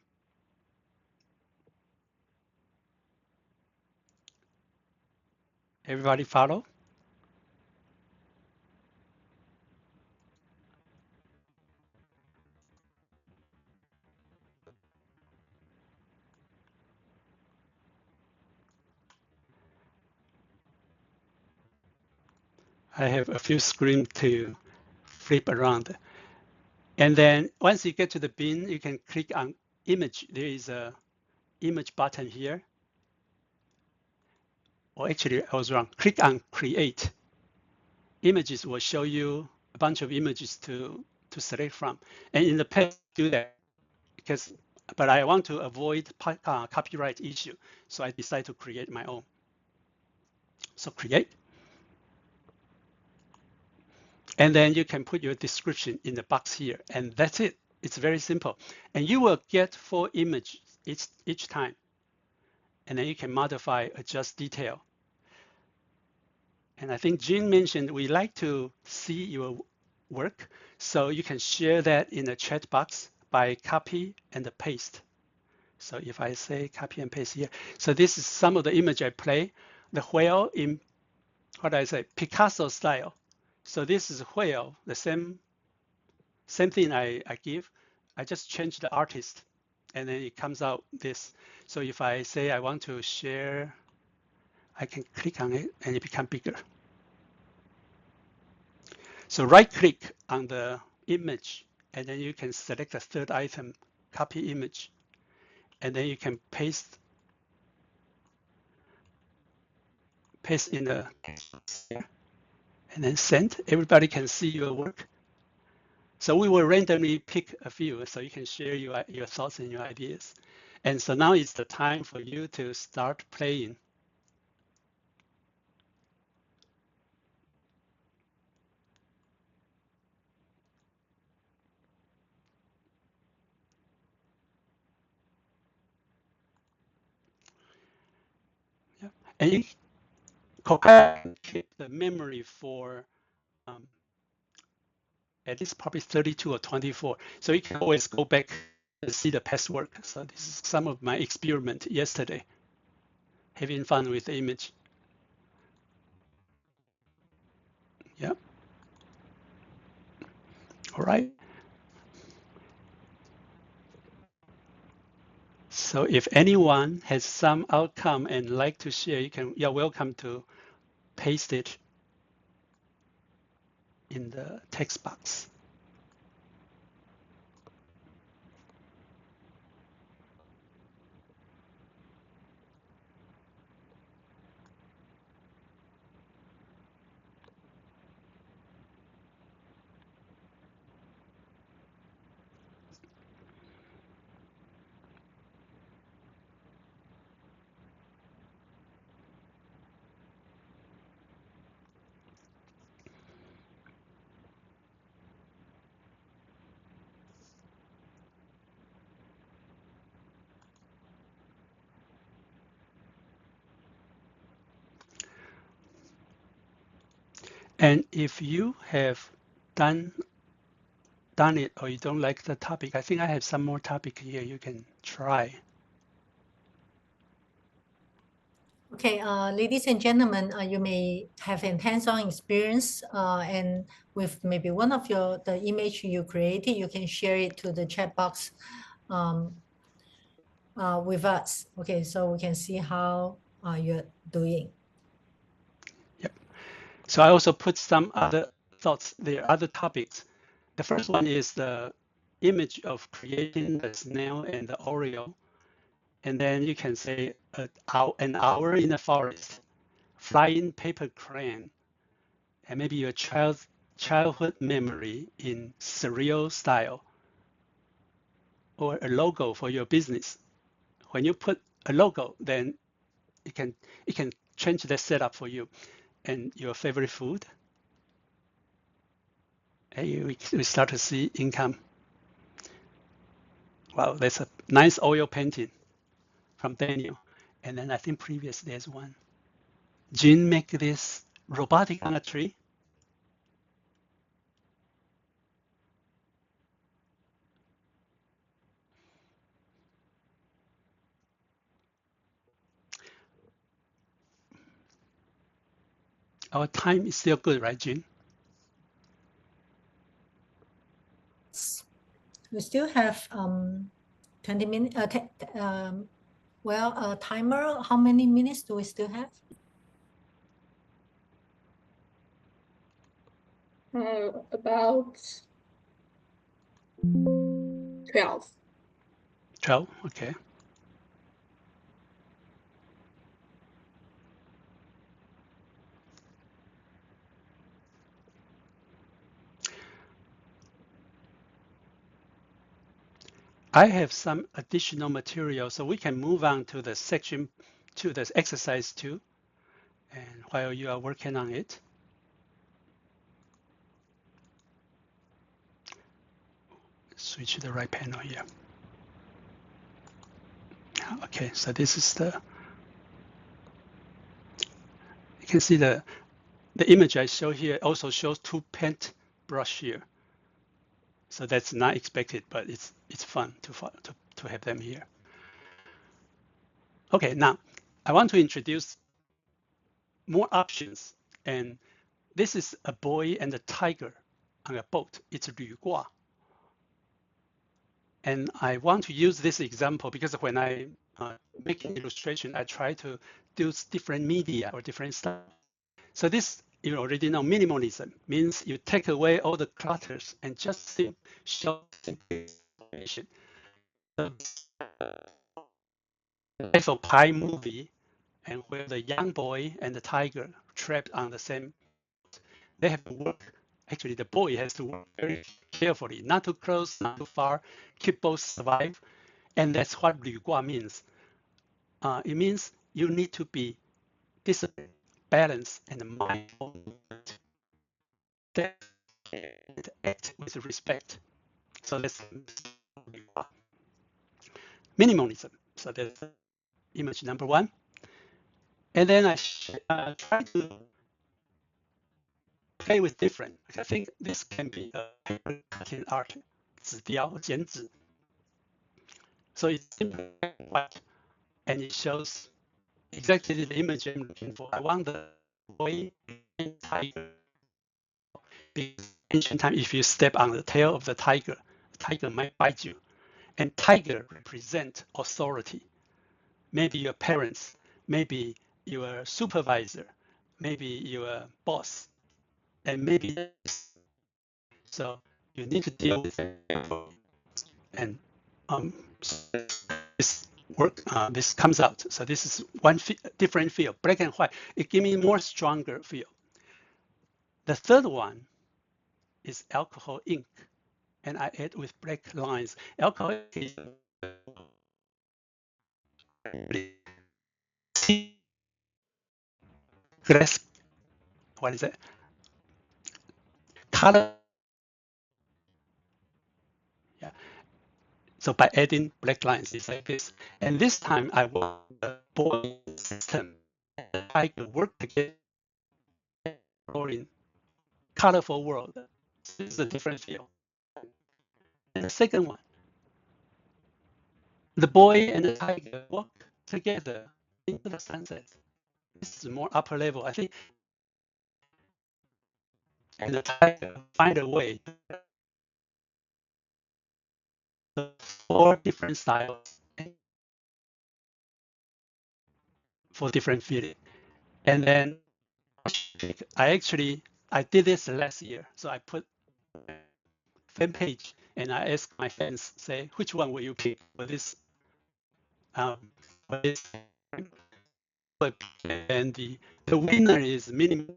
Everybody follow? I have a few screens to flip around. And then once you get to the bin, you can click on image. There is a image button here. Or actually, I was wrong. Click on create. Images will show you a bunch of images to select from. And in the past, do that but I want to avoid copyright issue. So I decided to create my own. So create. And then you can put your description in the box here, and that's it. It's very simple. And you will get 4 images each time. and then you can modify, adjust detail. And I think Jean mentioned we like to see your work, so you can share that in the chat box by copy and paste. So if I say copy and paste here, so this is some of the image I play, the whale in, what I say, Picasso style. So this is whale, the same thing I give. I just change the artist, and then it comes out this. So if I say I want to share, I can click on it and it becomes bigger. So right click on the image, and then you can select the third item, copy image, and then you can paste in the text, and then send. Everybody can see your work. So we will randomly pick a few so you can share your thoughts and your ideas. And so now is the time for you to start playing. Yeah. And you can keep the memory for at least probably 32 or 24. So you can always go back and see the past work. So this is some of my experiment yesterday, having fun with the image. Yeah. All right. So if anyone has some outcome and like to share, you're welcome to paste it in the text box. And if you have done it or you don't like the topic, I think I have some more topic here you can try. Okay, ladies and gentlemen, you may have a hands-on experience and with maybe one of the image you created, you can share it to the chat box with us. Okay, so we can see how you're doing. Yep. So I also put some other thoughts there, other topics. The first one is the image of creating the snail and the Oreo. And then you can say an hour in the forest, flying paper crane, and maybe your childhood memory in surreal style, or a logo for your business. When you put a logo, then it can change the setup for you. And your favorite food, and we start to see income. Wow, that's a nice oil painting from Daniel. And then I think previous there's one. Jean make this robotic on a tree. Our time is still good, right, Jean? We still have 20 minutes. Timer, how many minutes do we still have? About 12. 12, okay. I have some additional material, so we can move on to the section, to the exercise 2. And while you are working on it, switch to the right panel here. Okay, so this is the You can see the image I show here also shows 2 paint brush here. So that's not expected, but it's fun to have them here. Okay, now I want to introduce more options. And this is a boy and a tiger on a boat. It's Lü Gua. And I want to use this example because when I make an illustration, I try to do different media or different stuff. So this, you already know, minimalism means you take away all the clutters and just show information. The Eiffel Pie movie, and where the young boy and the tiger trapped on the same, they have to work. Actually, the boy has to work very carefully, not too close, not too far, keep both survive. And that's what Lü Gua means. It means you need to be disciplined, balanced, and mindful. And act with respect. So that's minimalism. So that's image number 1. And then I try to play with different. I think this can be a paper cutting art, 纸雕剪纸. So it's simple white, and it shows exactly the image I'm looking for. I want the boy and tiger. Because ancient time, if you step on the tail of the tiger might bite you. And tiger represent authority. Maybe your parents, maybe your supervisor, maybe your boss, and maybe so you need to deal with it. And this work, this comes out. So this is one different feel, black and white. It gives me more stronger feel. The third one is alcohol ink, and I add with black lines. Alcohol ink is glass. What is it? Color. Yeah. So by adding black lines, it's like this. And this time I want the boy system. I can work together in colorful world. This is a different feel. And the second one, the boy and the tiger walk together into the sunset. This is more upper level, I think. And the tiger find a way to 4 different styles for different feeling. And then I did this last year. So I put fan page and I asked my fans, say, which one will you pick for this? For this? And the winner is minimum.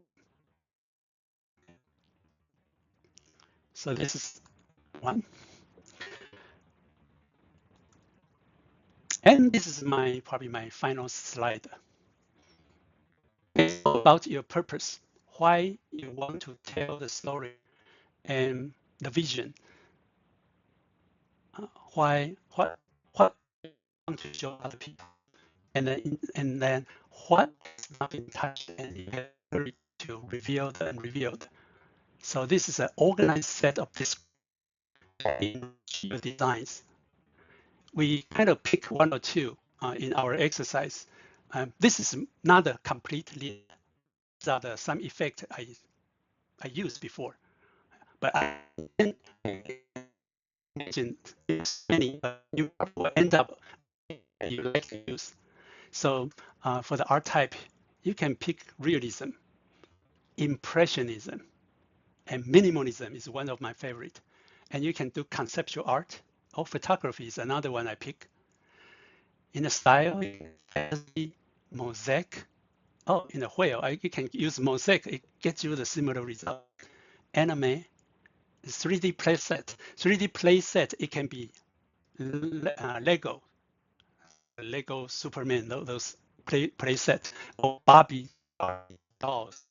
So this is one. And this is probably my final slide. It's about your purpose, why you want to tell the story, and the vision. What you want to show other people, and then what has not been touched and you have to reveal the unrevealed. So this is an organized set of designs. We kind of pick 1 or 2 in our exercise. This is not a complete list. These are some effects I used before, but I didn't imagine many you will end up you like to use. So for the art type, you can pick realism, impressionism, and minimalism is one of my favorite. And you can do conceptual art or photography is another one I pick. In the style, mosaic. Oh, in the whale, you can use mosaic. It gets you the similar result. Anime, 3D playset. 3D playset, it can be Lego Superman, those playset, or Barbie dolls.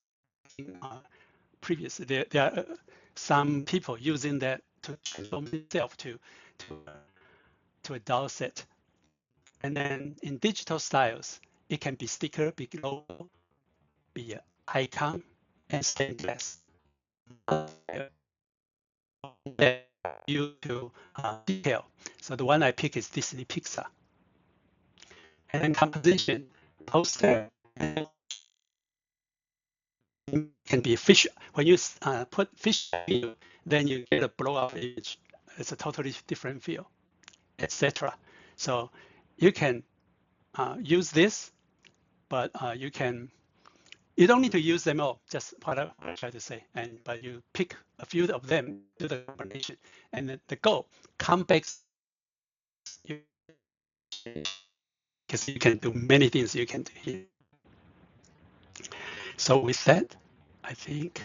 Previously, there are some people using that to transform themselves to a doll set. And then in digital styles, it can be sticker, big logo, be an icon and stained glass. You to detail. So the one I pick is Disney Pixar. And then composition, poster, can be fish. When you put fish view, then you get a blow up image. It's a totally different view, etc. So you can use this, but you don't need to use them all. Just what I try to say, but you pick a few of them, do the combination, and then the goal come back. Because you can do many things you can do here. So with that, I think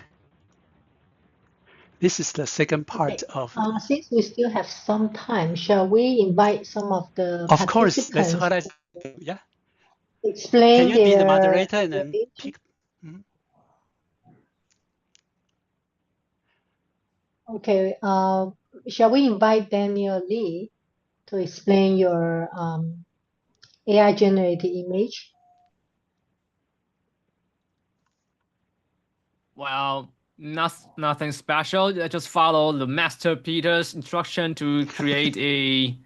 this is the second part of. Since we still have some time, shall we invite some of the Of course, that's participants what I. Yeah. explain Can you be the their moderator and then age? pick? Mhm. Okay, shall we invite Daniel Lee to explain your AI generated image? Well, nothing special. I just follow the Master Peter's instruction to create a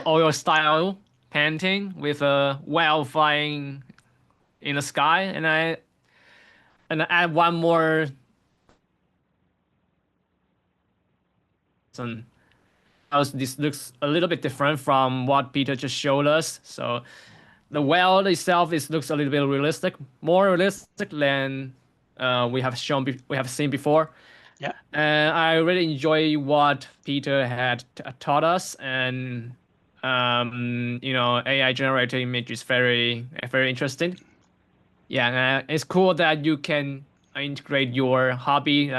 oil style painting with a whale flying in the sky, and I add one more. This looks a little bit different from what Peter just showed us. So the whale itself looks a little bit realistic, more realistic than we have seen before. Yeah. And I really enjoy what Peter had taught us, and AI generated image is very very interesting. Yeah, it's cool that you can integrate your hobby.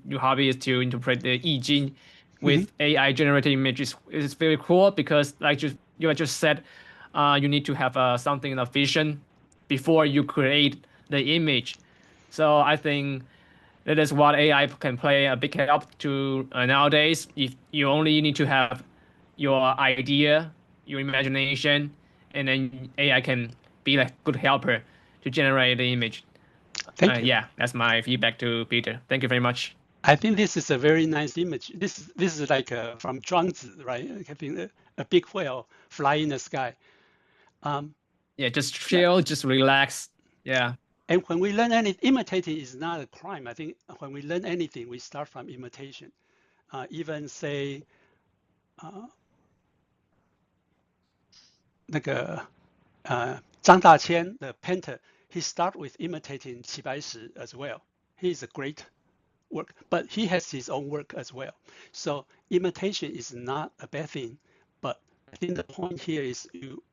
Your hobby is to interpret the I Ching with AI generated images. It's very cool because, like you just said, you need to have something in a vision before you create the image. So I think that is what AI can play a big help to nowadays. If you only need to have your idea, your imagination, and then AI can be like good helper to generate the image. Thank you. Yeah, that's my feedback to Peter. Thank you very much. I think this is a very nice image. This is like from Zhuangzi, right? Having a big whale fly in the sky. Yeah, just chill, just relax. Yeah. And when we learn anything, imitating is not a crime. I think when we learn anything, we start from imitation. Even say, 那个张大千 the painter, he start with imitating 齐白石 as well. He is a great work, but he has his own work as well. So imitation is not a bad thing, but I think the point here is you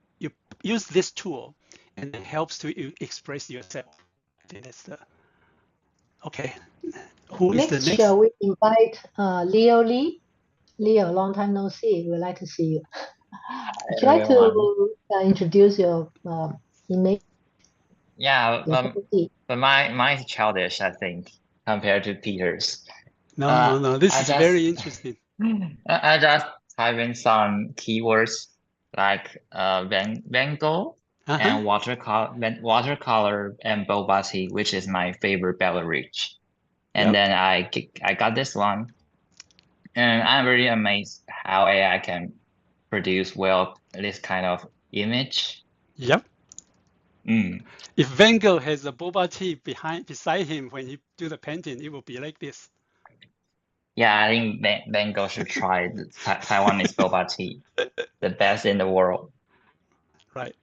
use this tool and it helps to you express yourself. I think that's the okay. Who is the next? Shall we invite Leo Lee? Leo, long time no see. We'd like to see you. Would you like to introduce your image? Yeah, Your property? but mine is childish, I think, compared to Peter's. No. This I is just, very interesting. I just type in some keywords like Van Gogh and watercolor and boba tea, which is my favorite beverage. And then I got this one, and I'm really amazed how AI can produce this kind of image. Yep. If Van Gogh has a boba tea beside him when he do the painting, it will be like this. Yeah, I think Van Gogh should try the Taiwanese boba tea, the best in the world. Right.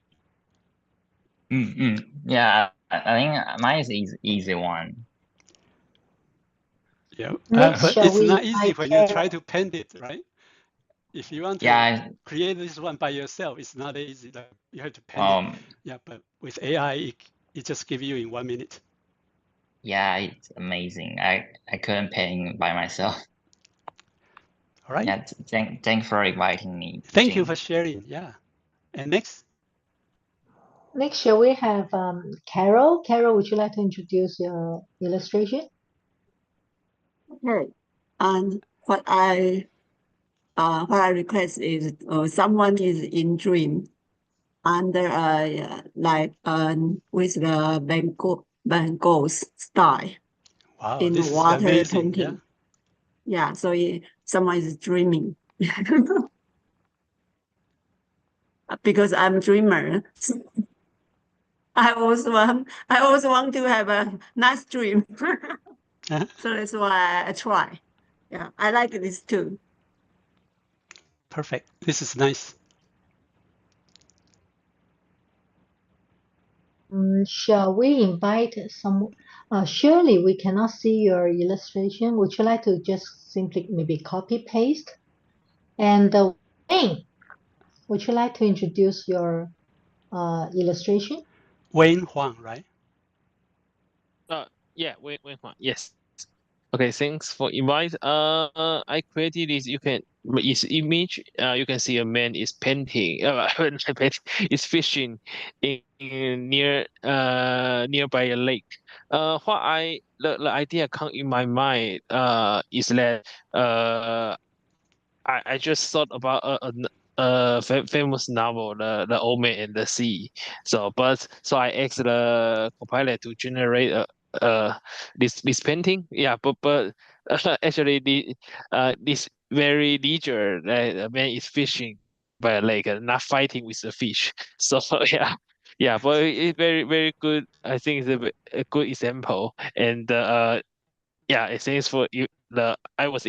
Yeah, I think mine is easy one. Yeah, but it's not easy when you try to paint it, right? If you want to create this one by yourself, it's not easy. Like, you have to paint it. Yeah, but with AI, it just gives you in 1 minute. Yeah, it's amazing. I couldn't paint by myself. All right. Yeah, thanks for inviting me. Thank you for sharing. Yeah. And next? Next, shall we have Carol? Carol, would you like to introduce your illustration? Okay. And what I request is someone is in dream under with the Van Gogh's style Wow, in this is water amazing. painting. Yeah, so someone is dreaming. Because I'm a dreamer. I always want to have a nice dream. Yeah. So that's why I try. Yeah, I like this too. Perfect. This is nice. Shall we invite some? Surely we cannot see your illustration. Would you like to just simply maybe copy paste? And Wayne, would you like to introduce your illustration? Wayne Huang, right? Yeah, wait, Juan. Yes. Okay, thanks for invite. I created this. You can It's image. You can see a man is painting. Not painting, is fishing nearby a lake. The idea come in my mind. Is that I just thought about a famous novel, the Old Man and the Sea. So I asked the compiler to generate this painting. Yeah, but actually this very leisure a man is fishing by a lake, not fighting with the fish. So yeah. Yeah, but it's very good. I think it's a good example, and yeah, it thanks for you. I was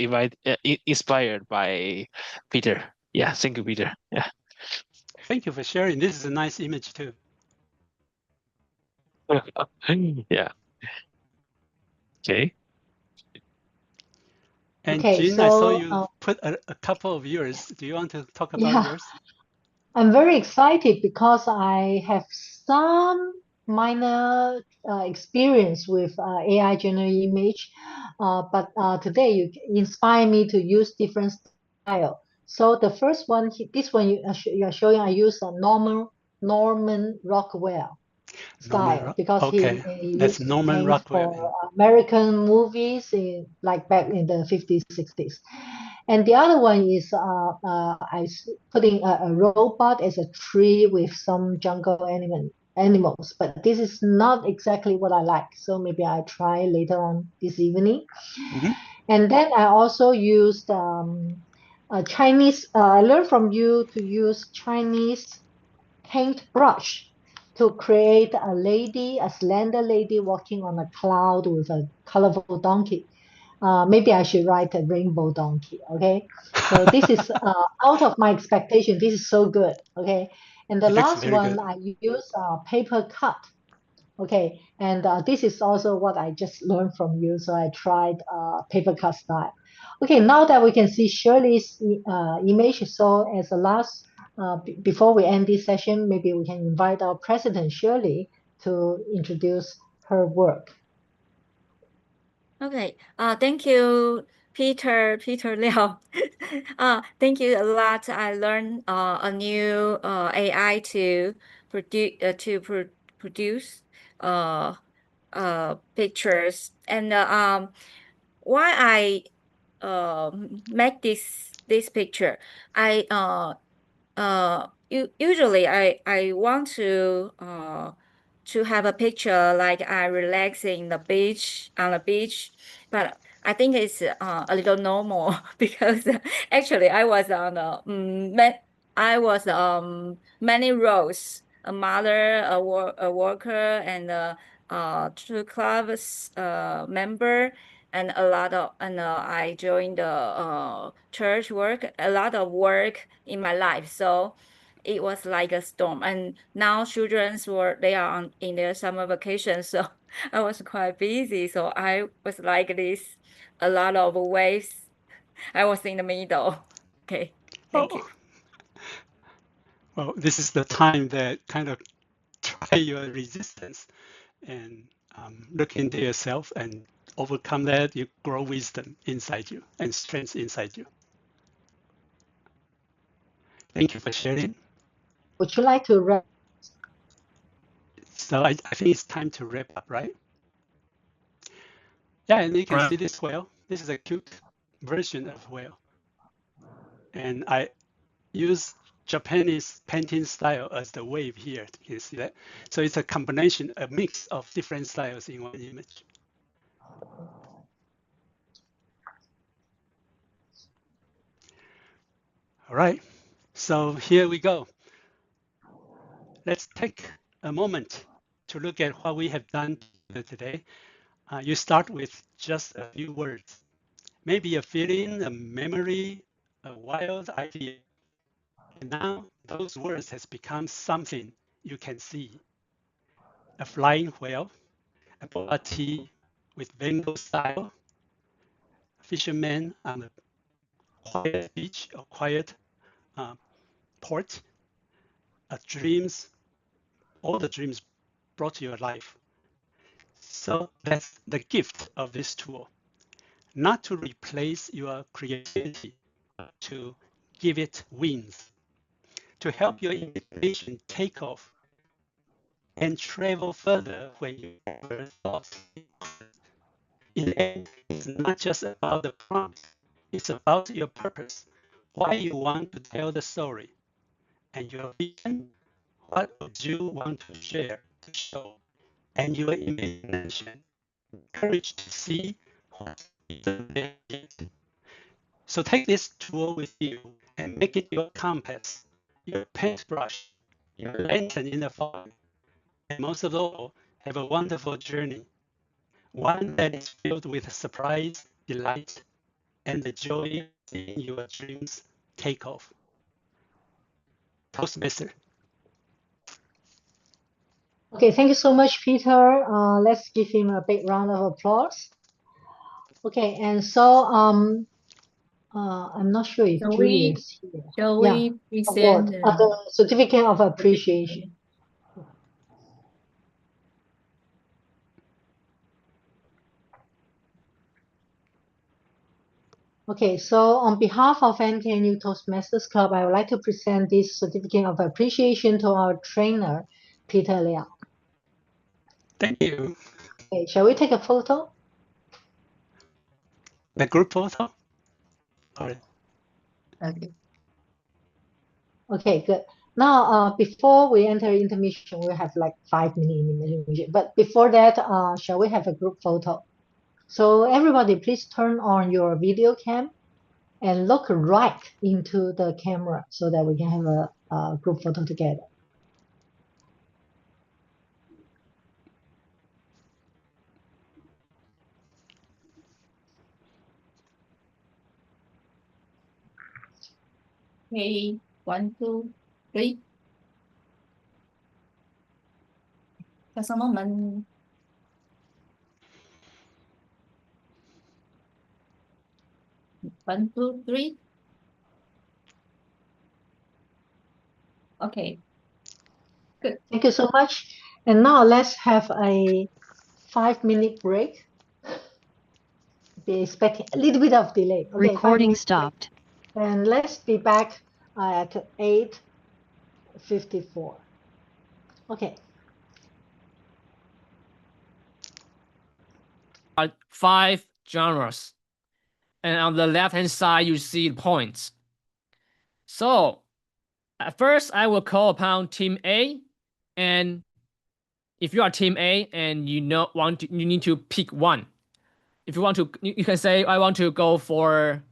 inspired by Peter. Yeah, thank you, Peter. Yeah. Thank you for sharing. This is a nice image too. Yeah. Okay. And Okay, Jean, I saw so you put a couple of yours. Do you want to talk about yeah, yours? I'm very excited because I have some minor experience with AI generated image, but today you inspire me to use different style. So the first one, this one you are showing, I use a Norman Rockwell style because Okay, he that's used to Norman paint Rockwell. for American movies in like back in the 50s, 60s. And the other one is putting a robot as a tree with some jungle animals, but this is not exactly what I like. So maybe I try later on this evening. Mhm. And then I also used a Chinese. I learned from you to use Chinese paintbrush to create a lady, a slender lady walking on a cloud with a colorful donkey. Maybe I should write a rainbow donkey. Okay. So this is out of my expectation. This is so good. Okay. And the It looks last very one, good. I use paper cut. Okay. And this is also what I just learned from you. So I tried paper cut style. Okay. Now that we can see Shirley's image. So as a last, before we end this session, maybe we can invite our president, Shirley, to introduce her work. Okay. Thank you, Peter Liao. Thank you a lot. I learned a new AI to produce pictures. And why I make this picture, I usually I want to have a picture like I relaxing the beach on the beach, but I think it's a little normal because actually I was on I was many roles, a mother, a worker, and two clubs member, and a lot of I joined the church work, a lot of work in my life. So it was like a storm. And now they are in their summer vacation, so I was quite busy. So I was like this, a lot of waves. I was in the middle. Okay, thank you. Well, this is the time that kind of try your resistance and look into yourself and overcome that. You grow wisdom inside you and strength inside you. Thank you for sharing. Would you like to wrap? So I think it's time to wrap up, right? Yeah, and you can Right. see this whale. This is a cute version of whale. And I use Japanese painting style as the wave here. You can see that. So it's a combination, a mix of different styles in one image. All right, so here we go. Let's take a moment to look at what we have done today. You start with just a few words, maybe a feeling, a memory, a wild idea. And now those words has become something you can see. A flying whale, a boba tea with Bengal style, a fisherman on a quiet beach or quiet port, dreams, all the dreams brought to your life. So that's the gift of this tool, not to replace your creativity, but to give it wings, to help your imagination take off and travel further when you never thought. In the end, it's not just about the prompt, it's about your purpose, why you want to tell the story, and your vision, what would you want to share, to show, and your imagination, courage to see what isn't there yet. So take this tool with you and make it your compass, your paintbrush, your lantern in the fog, and most of all, have a wonderful journey, one that is filled with surprise, delight, and the joy of seeing your dreams take off. Toastmaster. Okay, thank you so much, Peter. Let's give him a big round of applause. Okay, and so I'm not sure if Julie is here. Shall Yeah, we award, present the certificate of appreciation. Okay, so on behalf of NKNU Toastmasters Club, I would like to present this certificate of appreciation to our trainer, Peter Liao. Thank you. Okay, shall we take a photo? The group photo? All right. Okay, good. Now, before we enter intermission, we have like 5 minutes intermission. But before that, shall we have a group photo? So everybody, please turn on your video cam and look right into the camera so that we can have a group photo together. Okay, 1, 2, 3. Just a moment. One, two, three. Okay. Good. Thank you so much. And now let's have a 5-minute break. Be expecting a little bit of delay. Okay, Recording stopped. And let's be back at 8:54. Okay. 5 genres. And on the left-hand side, you see the points. So at first, I will call upon Team A. And if you are Team A and you need to pick one. If you want to, you can say, I want to go for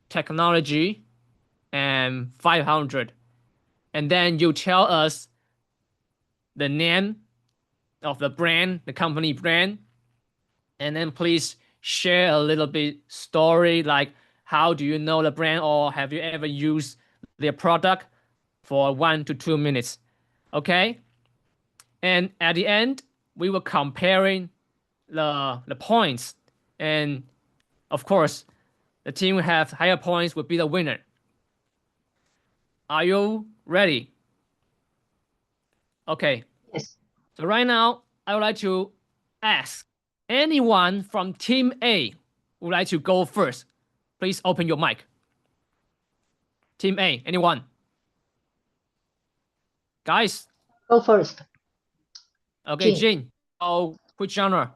technology and 500. And then you tell us the name of the brand, the company brand. And then please share a little bit story, like how do you know the brand, or have you ever used their product for 1 to 2 minutes. Okay? And at the end, we will comparing the points. And of course, the team who have higher points will be the winner. Are you ready? Okay. Yes. So right now, I would like to ask anyone from Team A would like to go first. Please open your mic. Team A, anyone? Guys? Go first. Okay, Jin. Oh, which genre?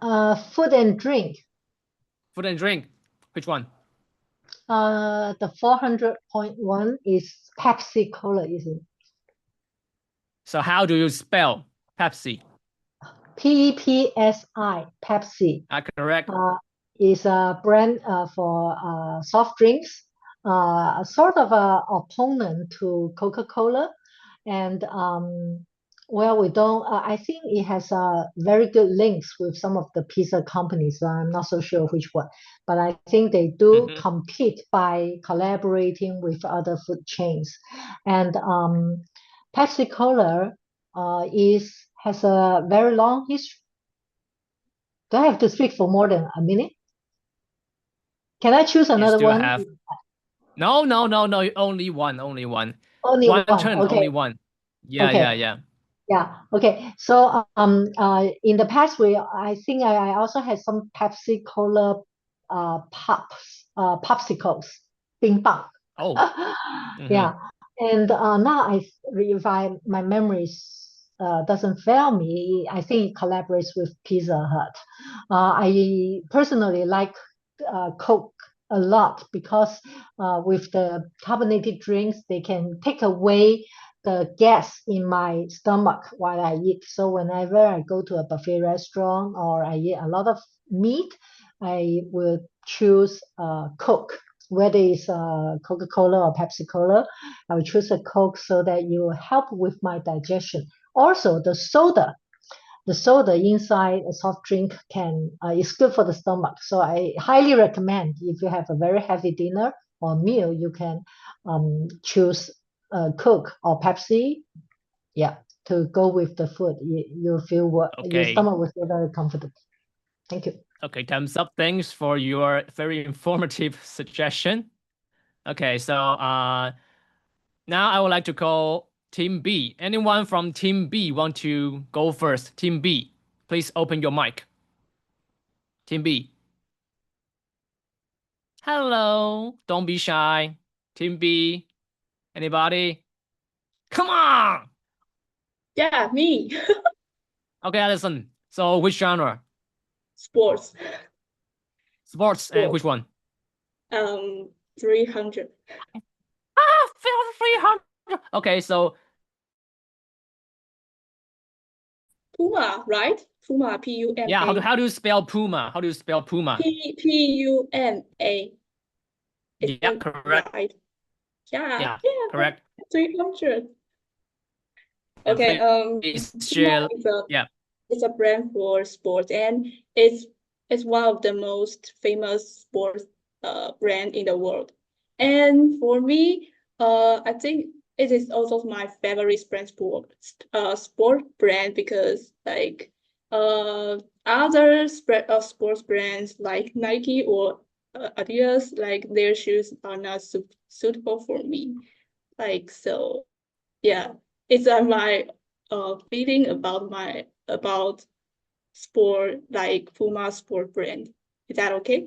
Food and drink. Food and drink. Which one? The 400.1 is Pepsi Cola, isn't it? So how do you spell Pepsi? PPSI, Pepsi. Correct. Is a brand for soft drinks, sort of a opponent to Coca-Cola. And well, we don't, I think it has very good links with some of the pizza companies. I'm not so sure which one, but I think they do compete by collaborating with other food chains. And Pepsi Cola has a very long history. Do I have to speak for more than a minute? Can I choose another one? No, only one. Only one one. turn, Okay. only one. Yeah, okay. Yeah. Okay. So in the past I think I also had some Pepsi Cola popsicles, bing bang. Oh. Yeah. And now if my memories doesn't fail me, I think it collaborates with Pizza Hut. I personally like Coke a lot because with the carbonated drinks, they can take away the gas in my stomach while I eat. So whenever I go to a buffet restaurant or I eat a lot of meat, I will choose Coke. Whether it's Coca-Cola or Pepsi Cola, I will choose a Coke so that you help with my digestion. Also, the soda inside a soft drink is good for the stomach. So I highly recommend if you have a very heavy dinner or meal, you can choose Coke or Pepsi, to go with the food. Your stomach will feel very comfortable. Thank you. Okay, thumbs up. Thanks for your very informative suggestion. Okay, so now I would like to call Team B. Anyone from Team B want to go first? Team B, please open your mic. Team B. Hello, don't be shy. Team B, anybody? Come on! Yeah, me. Okay, Allison. So which genre? Sports. Sports, and which one? 300. 300. Okay, so Puma, right? Puma, P-U-M-A. Yeah, how do you spell Puma? How do you spell Puma? P-U-M-A. Yeah, correct. Right. Yeah, correct. 300. Okay, Puma it's a brand for sports, and it's one of the most famous sports brand in the world. And for me, I think it is also my favorite brand sport brand because like other sports brands like Nike or Adidas, like their shoes are not suitable for me. Like so, yeah, it's my feeling about sport, like Puma sport brand. Is that okay?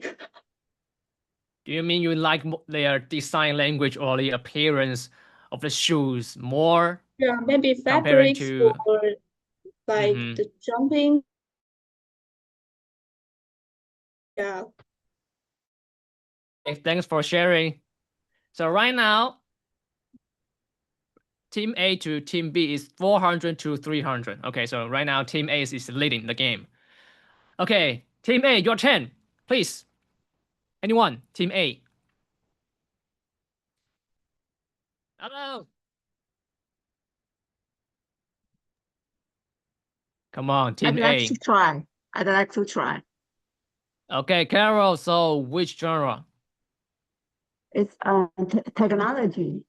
Do you mean you like their design language or the appearance of the shoes more? Yeah, maybe comparing fabrics to or like the jumping. Yeah. Thanks for sharing. So right now, Team A to Team B is 400 to 300. Okay, so right now Team A is leading the game. Okay, Team A, your turn, please. Anyone? Team A. Hello. Come on, Team A. I'd like to try. Okay, Carol, so which genre? It's technology.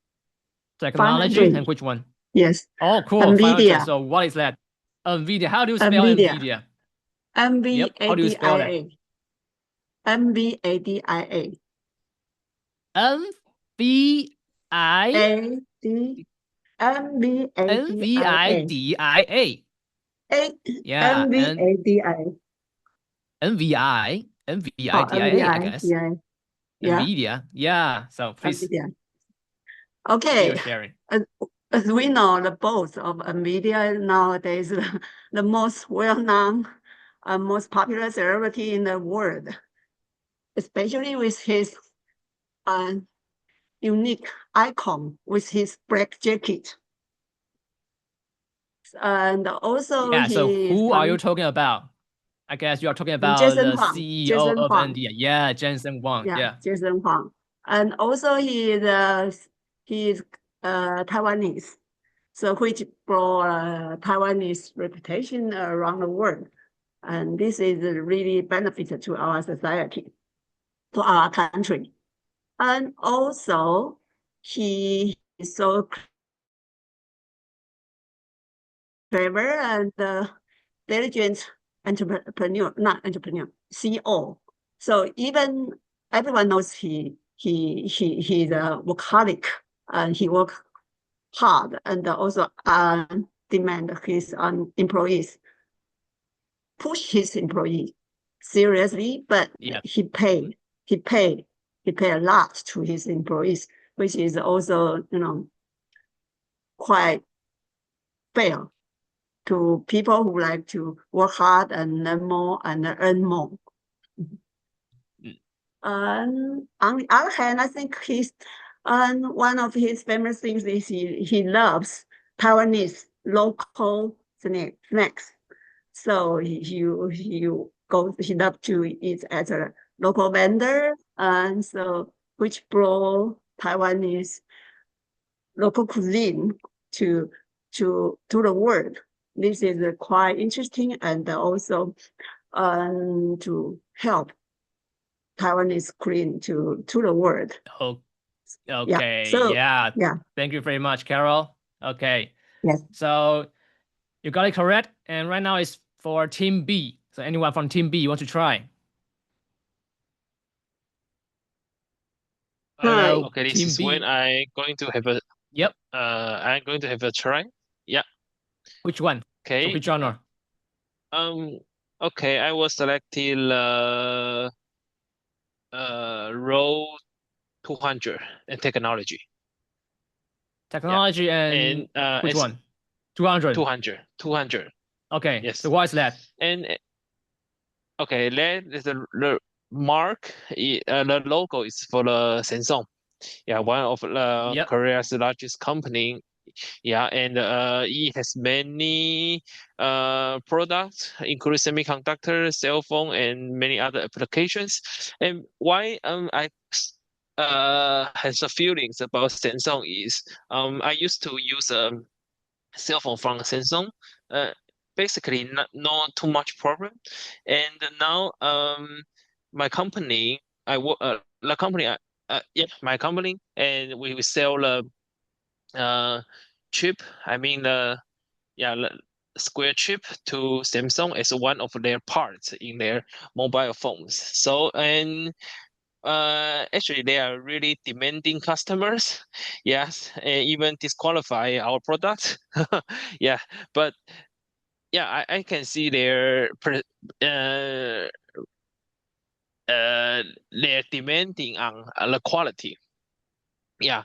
Technology, and which one? Yes. Oh, cool. NVIDIA. So what is that? NVIDIA. How do you spell NVIDIA? NVIDIA. How do you spell that? NVIDIA. NVIDIA. Yeah. NVIDIA, I guess. NVIDIA. Yeah. So please. Okay. You're sharing. As we know, the boss of NVIDIA nowadays, the most well-known and most popular celebrity in the world, especially with his unique icon with his black jacket. And also Yeah, so he is who are you talking about? I guess you are talking about Jason the Huang. CEO Jason of Huang. NVIDIA. Yeah, Jensen Huang. Yeah. Jason Huang. And also he is Taiwanese, so which brought Taiwanese reputation around the world. And this is really benefit to our society, to our country. And also he is so clever and diligent entrepreneur, not entrepreneur, CEO. So even everyone knows he's a workaholic, and he works hard, and also demand his employees, push his employees seriously, but he pay a lot to his employees, which is also quite fair to people who like to work hard and learn more and earn more. And on the other hand, I think one of his famous things is he loves Taiwanese local snacks. So he loves to eat at a local vendor, and so which brought Taiwanese local cuisine to the world. This is quite interesting, and also to help Taiwanese cuisine to the world. Oh, okay. Yeah. Thank you very much, Carol. Okay. Yes. So you got it correct, and right now it's for Team B. So anyone from Team B, you want to try? Hello, Okay, this Team is B. when I'm going to have a I'm going to have a try. Yeah. Which one? Okay. So which genre? Okay, I was selecting role 200 and technology. Technology and which one? 200. 200. Okay. Yes. So why is that? And okay, that is the mark. The logo is for the Samsung. Yeah, one of Korea's largest company. Yeah, and it has many products, including semiconductor, cell phone, and many other applications. And why I has a feelings about Samsung is I used to use a cell phone from Samsung. Basically not too much problem. And now my company I work the company my company, and we sell the chip. I mean the square chip to Samsung as one of their parts in their mobile phones. So and actually they are really demanding customers. Yes, and even disqualify our product. Yeah, but yeah, I can see they're demanding on the quality. Yeah,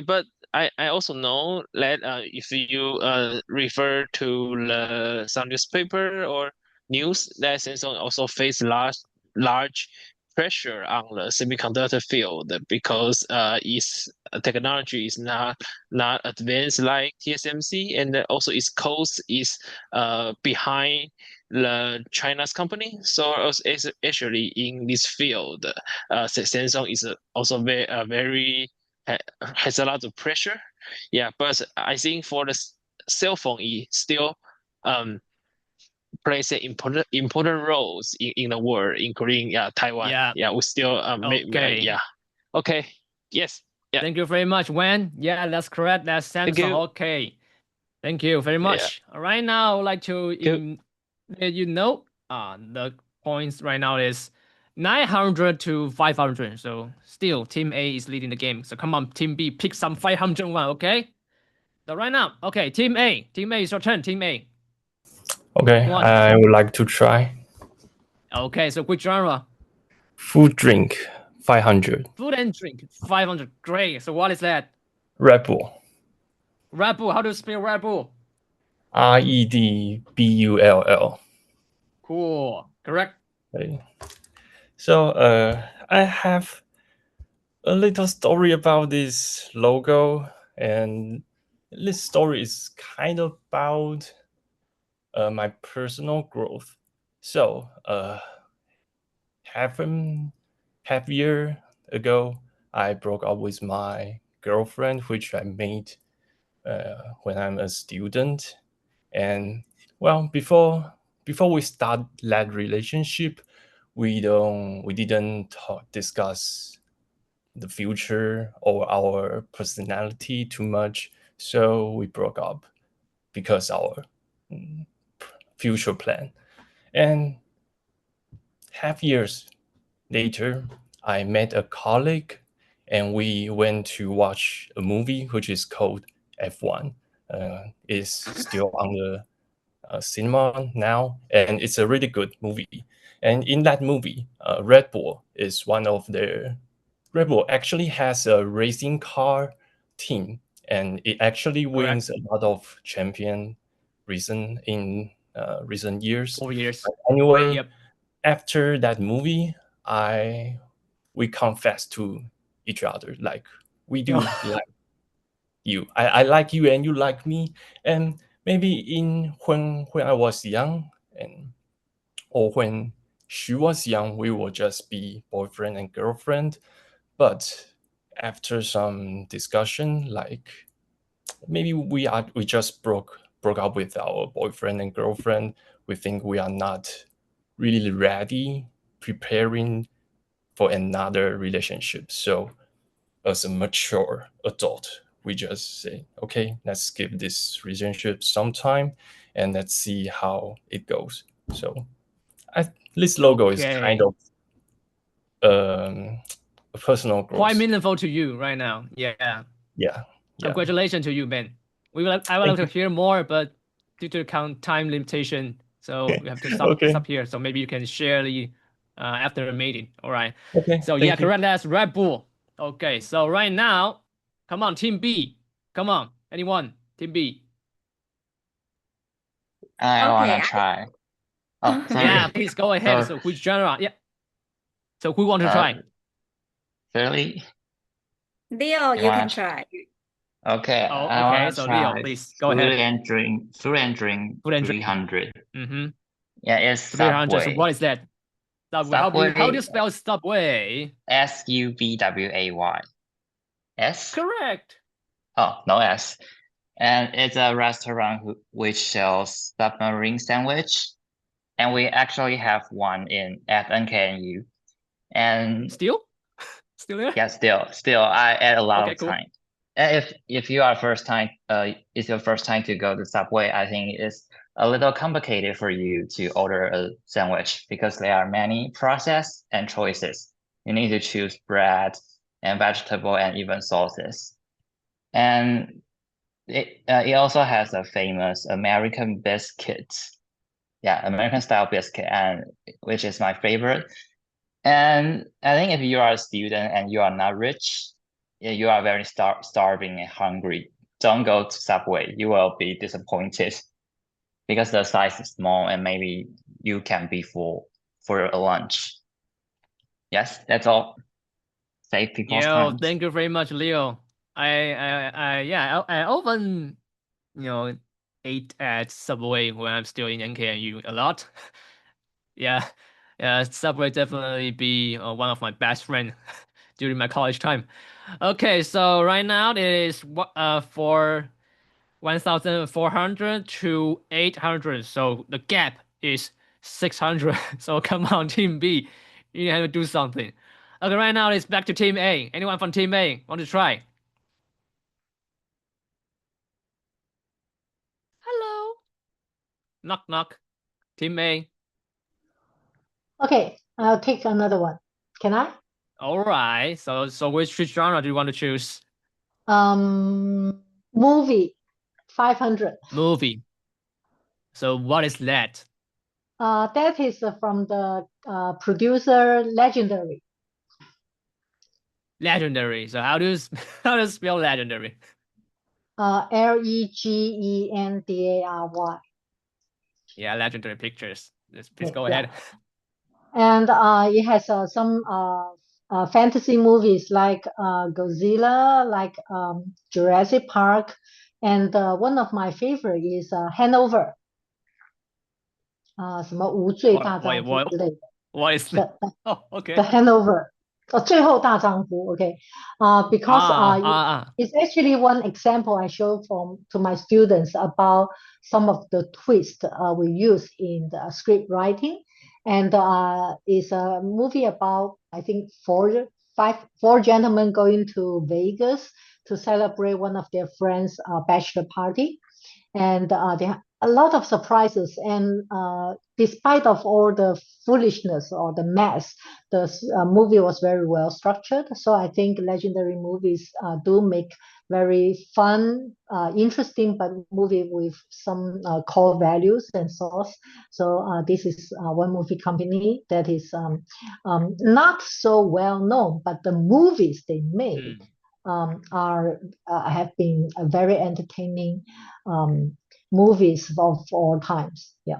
but I also know that if you refer to some newspaper or news, that Samsung also face large pressure on the semiconductor field because its technology is not advanced like TSMC, and also its cost is behind the China's company. So actually in this field, Samsung is also very has a lot of pressure. Yeah, but I think for the cell phone, it still plays an important roles in the world, including Taiwan. Yeah, we still Okay. yeah. Okay. Yes. Yeah. Thank you very much, Wen. Yeah, that's correct. That's Samsung. you. Okay. Thank you very much. Right now, I would like to let you know the points right now is 900 to 500. So still Team A is leading the game. So come on, Team B, pick some 501, okay? So right now, okay, Team A. Team A, it's your turn, Team A. Okay, I would like to try. Okay, so which genre? Food drink, 500. Food and drink, 500. Great. So what is that? Red Bull. Red Bull, how do you spell Red Bull? REDBULL. Cool. Correct. Okay. So I have a little story about this logo, and this story is kind of about my personal growth. So, half year ago, I broke up with my girlfriend, which I made when I'm a student. And well, before we start that relationship, we didn't discuss the future or our personality too much. So we broke up because our future plan. And half years later, I met a colleague and we went to watch a movie which is called F1. It's still on the cinema now, and it's a really good movie. And in that movie, Red Bull is one of their. Red Bull actually has a racing car team, and it actually wins a lot of champion in recent years. Over years. But anyway, Yep. after that movie, we confessed to each other like we do like you. I like you and you like me. And maybe when I was young or when she was young, we will just be boyfriend and girlfriend. But after some discussion, like maybe we just broke up with our boyfriend and girlfriend. We think we are not really ready, preparing for another relationship. So as a mature adult, we just say, okay, let's give this relationship some time and let's see how it goes. So this logo is kind of a personal growth. Quite meaningful to you right now. Yeah. Congratulations to you, man. I would like to hear more, but due to time limitation, so we have to stop here. So maybe you can share the after the meeting. All right. Okay. So yeah, correct. That's Red Bull. Okay. So right now, come on, Team B. Come on, anyone, Team B. I wanna try. Oh, sorry. Yeah, please go ahead. So which genre? Yeah. So who want to try? Really? Leo, you can try. Okay. Oh, I okay. wanna So try Leo, please go ahead. Food and drink 300. Mm-hmm. Yeah, it's 300. So Subway. what is that? Subway. How do you spell Subway? Subway. S? Correct. Oh, no S. And it's a restaurant which sells submarine sandwich. And we actually have one at NKNU. And still there? Yeah, still. I add a lot of cool. time. And if you are it's your first time to go to Subway, I think it's a little complicated for you to order a sandwich because there are many process and choices. You need to choose bread and vegetable and even sauces. And it also has a famous American biscuit. Yeah, American style biscuit, and which is my favorite. And I think if you are a student and you are not rich, you are very starving and hungry, don't go to Subway. You will be disappointed because the size is small and maybe you can be full for a lunch. Yes, that's all. Save people's time. Thank you very much, Leo. I often, ate at Subway when I'm still in NKNU a lot. Yeah, Subway definitely be one of my best friend during my college time. Okay, so right now it is for 1,400 to 800. So the gap is 600. So come on, Team B, you have to do something. Okay, right now it's back to Team A. Anyone from Team A want to try? Hello. Knock knock. Team A. Okay, I'll take another one. Can I? All right. So which genre do you want to choose? Movie 500. Movie. So what is that? That is from the producer Legendary. Legendary. So how do you spell legendary? Legendary. Yeah, Legendary Pictures. Please go ahead. And it has some fantasy movies like Godzilla, like Jurassic Park, and one of my favorite is Hanover. 什么无罪大丈夫之类的。What is that? Oh, okay. The Hanover. 最后大丈夫 okay. Because it's actually one example I show to my students about some of the twists we use in the script writing. And it's a movie about, I think, four gentlemen going to Vegas to celebrate one of their friends' bachelor party. And they have a lot of surprises. And despite of all the foolishness or the mess, the movie was very well structured. So I think legendary movies do make very fun, interesting, but movie with some core values and source. So this is one movie company that is not so well known, but the movies they made have been very entertaining movies of all times. Yeah.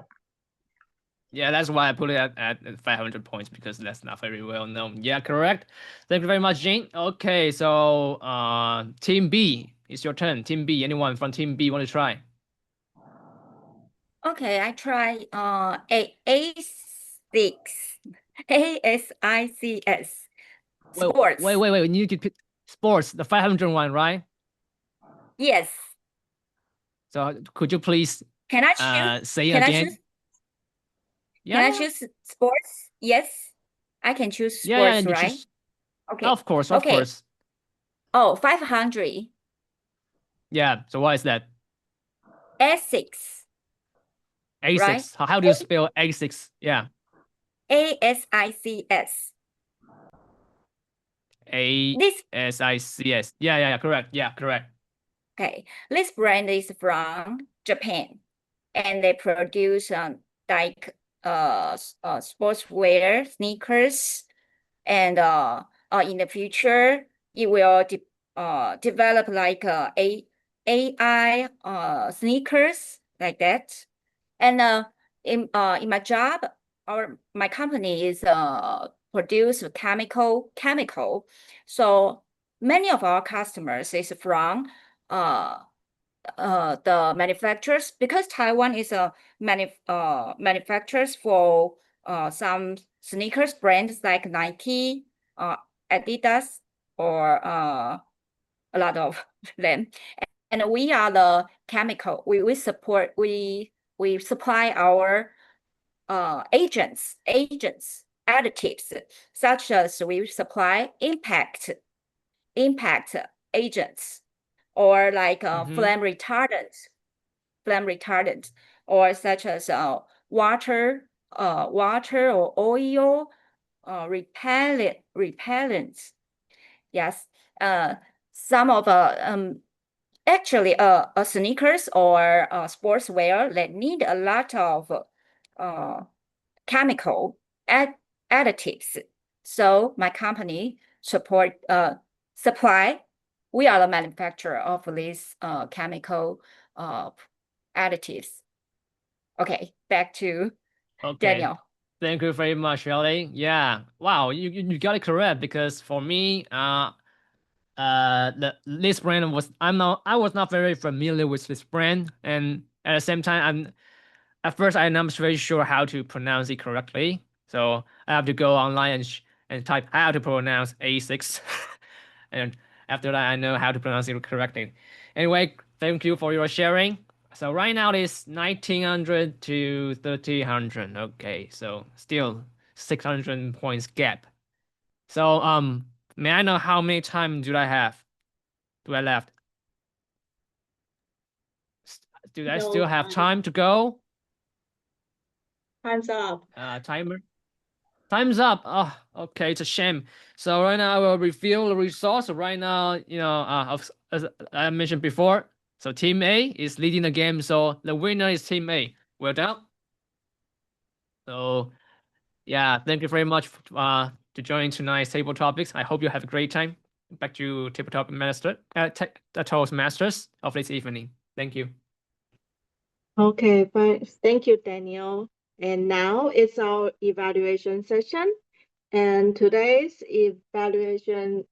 Yeah, that's why I put it at 500 points, because that's not very well known. Yeah, correct. Thank you very much, Jane. Okay, so Team B, it's your turn. Team B, anyone from Team B want to try? Okay, I try A6. ASICS. Sports. Wait. We need to pick sports, the 500 one, right? Yes. So could you please Can I choose? say Can again? I choose? Can I choose sports? Yes. I can choose sports, right? Choose. Okay. Of course, of course. Oh, 500. Yeah, so what is that? A6. A6. Right? How do you spell A6? Yeah. ASICS. ASICS. Yeah, correct. Yeah, correct. Okay, this brand is from Japan, and they produce like sportswear, sneakers, and in the future it will develop like AI sneakers like that. And in my job, my company is produce chemical. So many of our customers is from the manufacturers, because Taiwan is a manufacturers for some sneakers brands like Nike, Adidas, or a lot of them. And we are the chemical. We support. We supply our agents, additives, such as we supply impact agents, or like flame retardant, or such as water or oil repellents. Yes, some of actually sneakers or sportswear that need a lot of chemical additives. So my company supply. We are the manufacturer of these chemical additives. Okay, back to Daniel. Thank you very much, Shelley. Yeah, wow, you got it correct, because for me, this brand I was not very familiar with this brand, and at the same time, at first I'm not very sure how to pronounce it correctly, so I have to go online and type how to pronounce A6, and after that I know how to pronounce it correctly. Anyway, thank you for your sharing. So right now it is 1900 to 1300. Okay, so still 600 points gap. So may I know how many time do I have? Do I left? Do I still have time to go? Time's up. Timer. Time's up. Oh, okay, it's a shame. So right now I will reveal the results. So right now, as I mentioned before, so Team A is leading the game. So the winner is Team A. Well done. So yeah, thank you very much to join tonight's table topics. I hope you have a great time. Back to tabletop master, Toastmasters of this evening. Thank you. Okay, but thank you, Daniel. And now it's our evaluation session. And today's evaluation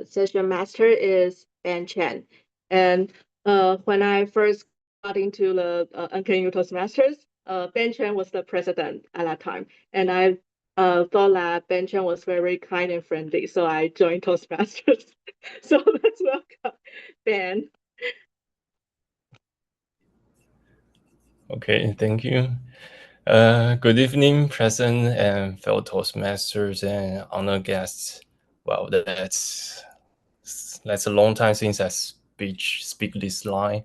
session master is Ben Chen. And when I first got into the NKNU Toastmasters, Ben Chen was the president at that time. And I thought that Ben Chen was very kind and friendly, so I joined Toastmasters. So let's welcome Ben. Okay, thank you. Good evening, present and fellow Toastmasters and honored guests. Well, that's a long time since I speak this line,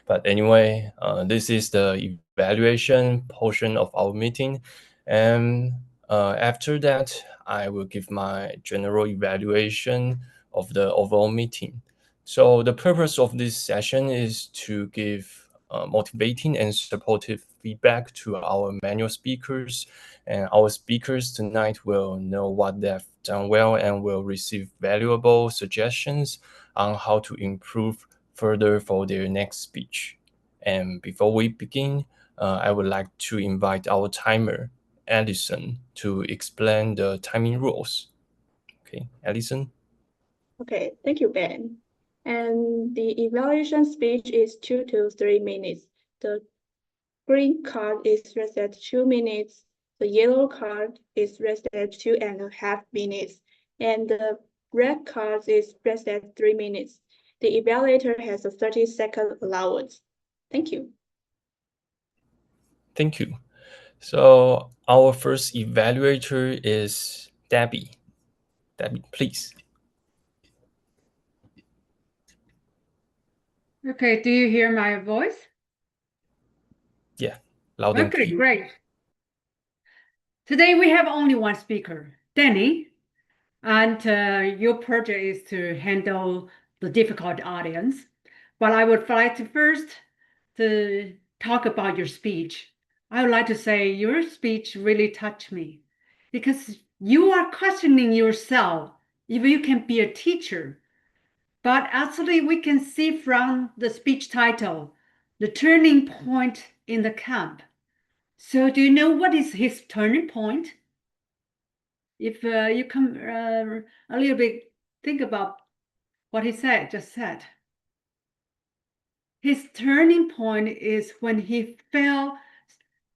but anyway, this is the evaluation portion of our meeting, and after that, I will give my general evaluation of the overall meeting. So the purpose of this session is to give motivating and supportive feedback to our manual speakers, and our speakers tonight will know what they've done well and will receive valuable suggestions on how to improve further for their next speech. And before we begin, I would like to invite our timer, Allison, to explain the timing rules. Okay, Allison? Okay, thank you, Ben. And the evaluation speech is 2 to 3 minutes. The green card is raised at 2 minutes. The yellow card is raised at 2.5 minutes. And the red card is raised at 3 minutes. The evaluator has a 30-second allowance. Thank you. Thank you. So our first evaluator is Debbie. Debbie, please. Okay, do you hear my voice? Yeah, loud and Okay, clear. great. Today we have only one speaker, Danny, and your project is to handle the difficult audience. But I would like to first to talk about your speech. I would like to say your speech really touched me because you are questioning yourself if you can be a teacher. But actually, we can see from the speech title, the turning point in the camp. So do you know what is his turning point? If you come a little bit, think about what he just said. His turning point is when he felt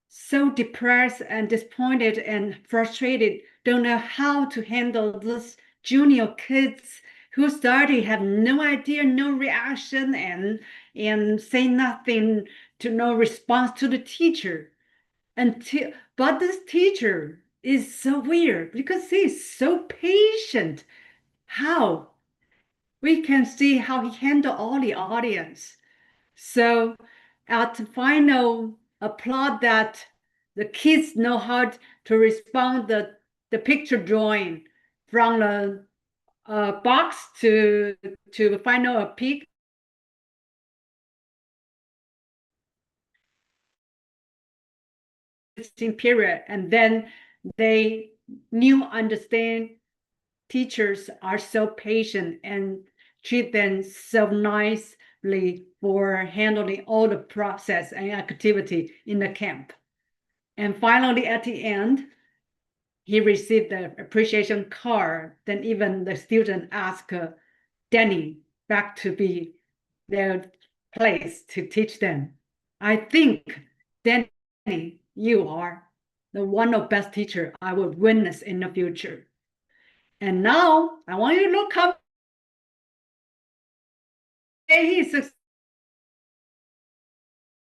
so depressed and disappointed and frustrated, don't know how to handle this junior kids who started have no idea, no reaction, and say nothing to no response to the teacher. But this teacher is so weird because he's so patient. How? We can see how he handled all the audience. So at the final applaud that the kids know how to respond the picture drawing from the box to the final peak. Period, and then they understand teachers are so patient and treat them so nicely for handling all the process and activity in the camp. And finally, at the end, he received the appreciation card. Then even the student asked Danny back to be their place to teach them. I think, Danny, you are the one of the best teacher I will witness in the future. And now I want you to look up. He's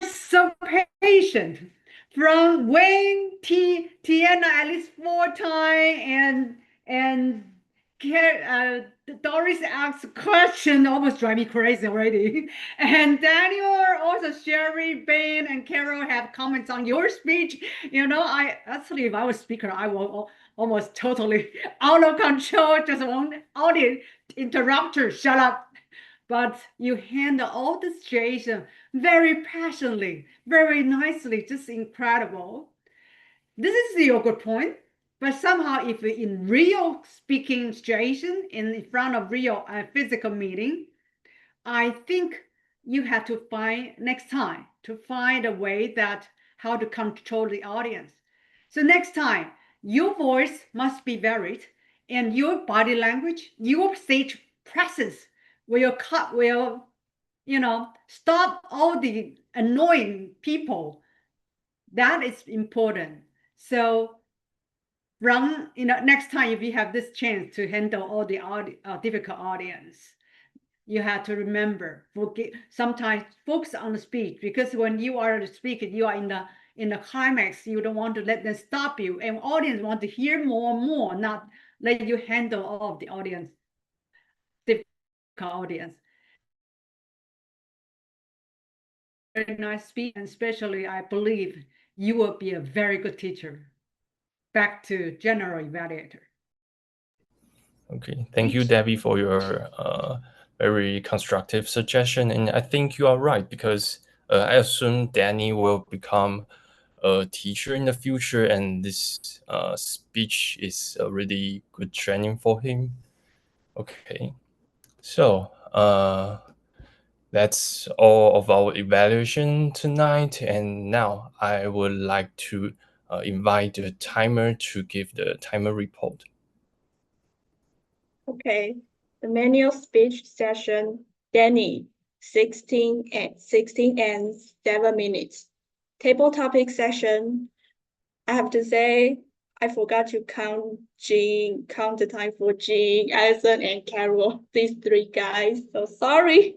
so patient. From Wayne Tiana at least 4 times, and Doris asks a question, almost drive me crazy already. And Daniel, also Sherry, Ben, and Carol have comments on your speech. You know, I actually, if I was speaker, I will almost totally out of control, just want all the interrupters, shut up. But you handle all the situation very passionately, very nicely, just incredible. This is your good point. But somehow, if in real speaking situation, in front of real physical meeting, I think you have to find next time to find a way that how to control the audience. So next time, your voice must be varied, and your body language, your stage presence will stop all the annoying people. That is important. So next time if you have this chance to handle all the difficult audience, you have to remember, sometimes focus on the speech, because when you are speaking, you are in the climax. You don't want to let them stop you, and audience want to hear more and more, not let you handle all of the audience, difficult audience. Very nice speech, and especially I believe you will be a very good teacher. Back to general evaluator. Okay, thank you, Debbie, for your very constructive suggestion. And I think you are right, because I assume Danny will become a teacher in the future, and this speech is a really good training for him. Okay, so that's all of our evaluation tonight. And now I would like to invite the timer to give the timer report. Okay, the manual speech session, Danny, 16 and 7 minutes. Table topic session, I have to say, I forgot to count the time for Jean, Allison, and Carol, these 3 guys, so sorry.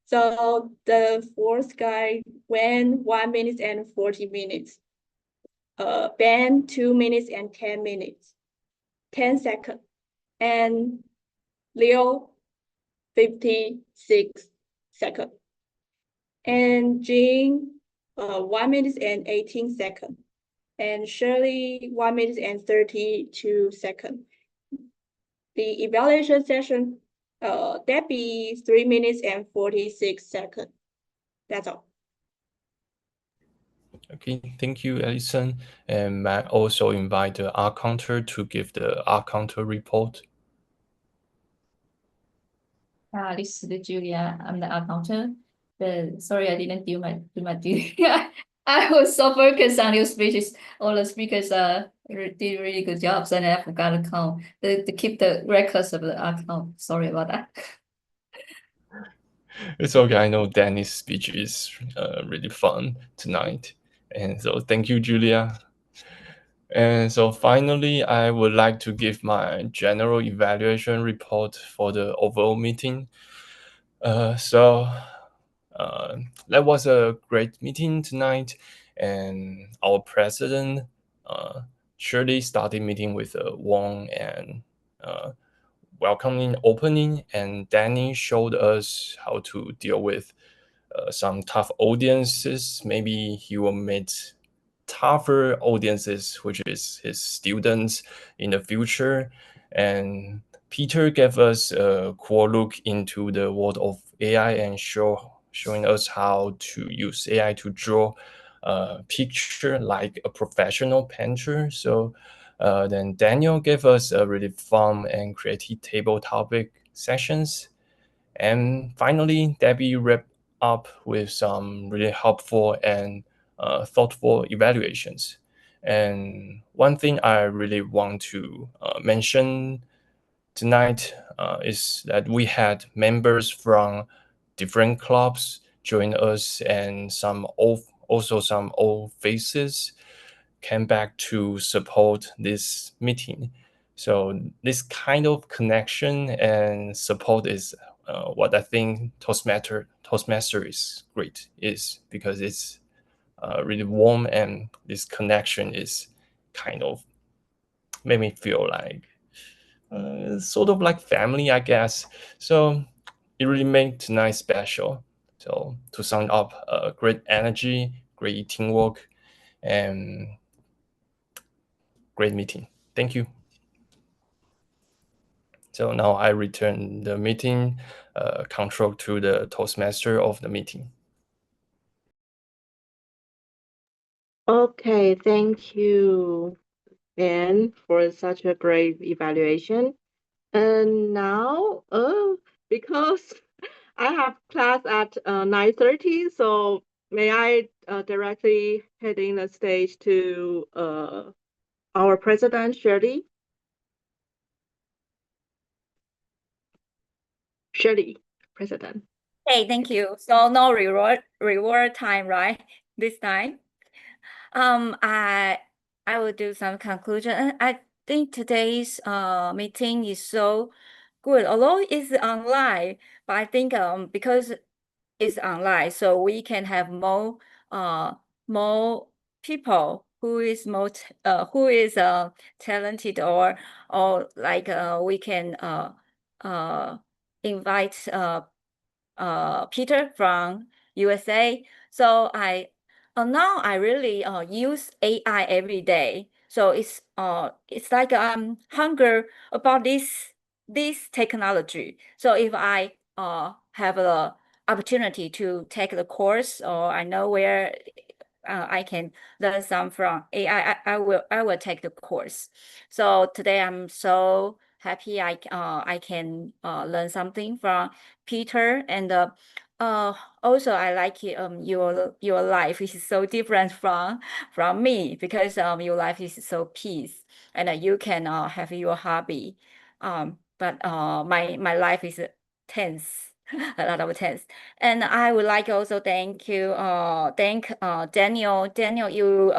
So the 4th guy went 1 minute and 40 minutes. Ben, 2 minutes and 10 minutes, 10 seconds. And Liao, 56 seconds. And Jean, 1 minute and 18 seconds. And Shirley, 1 minute and 32 seconds. The evaluation session, Debbie, 3 minutes and 46 seconds. That's all. Okay, thank you, Alison. And I also invite the R counter to give the R counter report. This is Julia. I'm the accountant. Sorry, I didn't do my duty. I was so focused on your speeches. All the speakers did really good jobs, and I forgot to count to keep the records of the account. Sorry about that. It's okay. I know Danny's speech is really fun tonight. And so thank you, Julia. And so finally, I would like to give my general evaluation report for the overall meeting. That was a great meeting tonight, and our president Shirley started meeting with a warm and welcoming opening, and Danny showed us how to deal with some tough audiences. Maybe he will meet tougher audiences, which is his students in the future. And Peter gave us a cool look into the world of AI and showing us how to use AI to draw a picture like a professional painter. So then Daniel gave us a really fun and creative table topic sessions. And finally, Debbie wrapped up with some really helpful and thoughtful evaluations. And one thing I really want to mention tonight is that we had members from different clubs join us, and also some old faces came back to support this meeting. So this kind of connection and support is what I think Toastmaster is great, is because it's really warm, and this connection is kind of made me feel like sort of like family, I guess. So it really made tonight special. So to sum up, great energy, great teamwork, and great meeting. Thank you. So now I return the meeting control to the Toastmaster of the meeting. Okay, thank you, Ben, for such a great evaluation. And now, because I have class at 9:30, so may I directly heading the stage to our president, Shirley. Shirley, president. Hey, thank you. So no reward time, right? This time. I will do some conclusion. And I think today's meeting is so good, although it's online, but I think because it's online, so we can have more people who is talented, or like we can invite Peter from USA. So now I really use AI every day. So it's like hunger about this technology. So if I have the opportunity to take the course, or I know where I can learn some from AI, I will take the course. So today I'm so happy I can learn something from Peter, and also I like it, your life is so different from me, because your life is so peace, and you can have your hobby, but my life is tense. A lot of tense. And I would like also thank Daniel. Daniel, you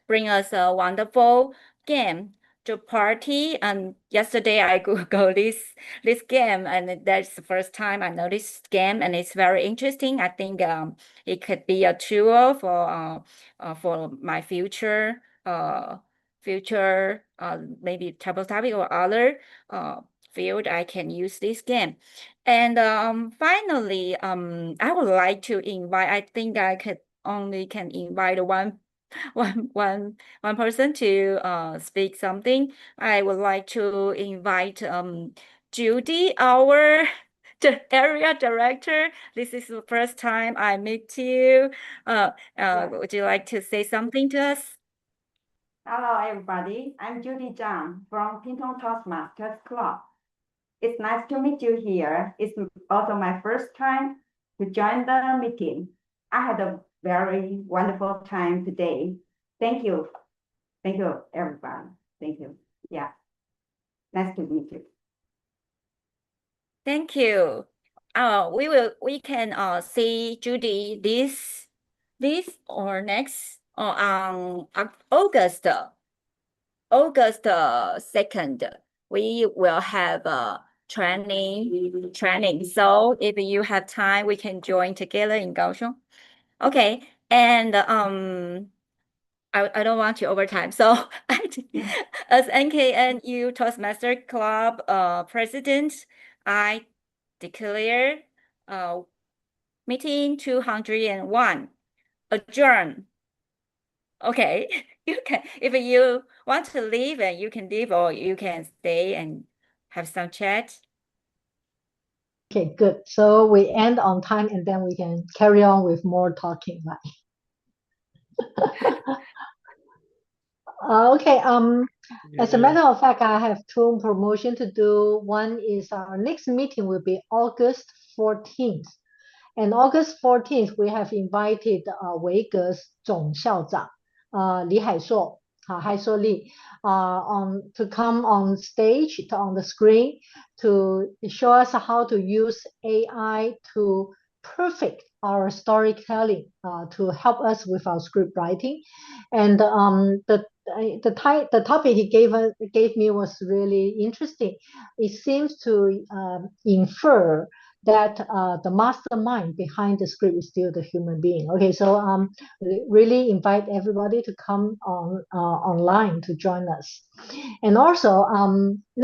bring us a wonderful game to party. And yesterday I Googled this game, and that's the first time I know this game, and it's very interesting. I think it could be a tool for my future maybe topic or other field. I can use this game. And finally, I would like to invite. I think I can invite one person to speak something. I would like to invite Judy, our the area director. This is the first time I meet you. Would you like to say something to us? Hello, everybody. I'm Judy Zhang from Pingtung Toastmasters Club. It's nice to meet you here. It's also my first time to join the meeting. I had a very wonderful time today. Thank you. Thank you, everybody. Thank you. Yeah. Nice to meet you. Thank you. We can see Judy this or next or on August 2nd. We will have a training. So if you have time, we can join together in Kaohsiung. Okay. And I don't want to overtime. So as NKNU Toastmaster Club president, I declare meeting 201 adjourn. Okay, you can, if you want to leave, and you can leave, or you can stay and have some chat. Okay, good. So we end on time, and then we can carry on with more talking, right? Okay. As a matter of fact, I have two promotion to do. One is our next meeting will be August 14th. And August 14th, we have invited Weige's 总校长, Li Haishuo, Haishuo Li, to come on stage, on the screen, to show us how to use AI to perfect our storytelling, to help us with our script writing. And the topic he gave me was really interesting. It seems to infer that the mastermind behind the script is still the human being. Okay, so really invite everybody to come on online to join us. And also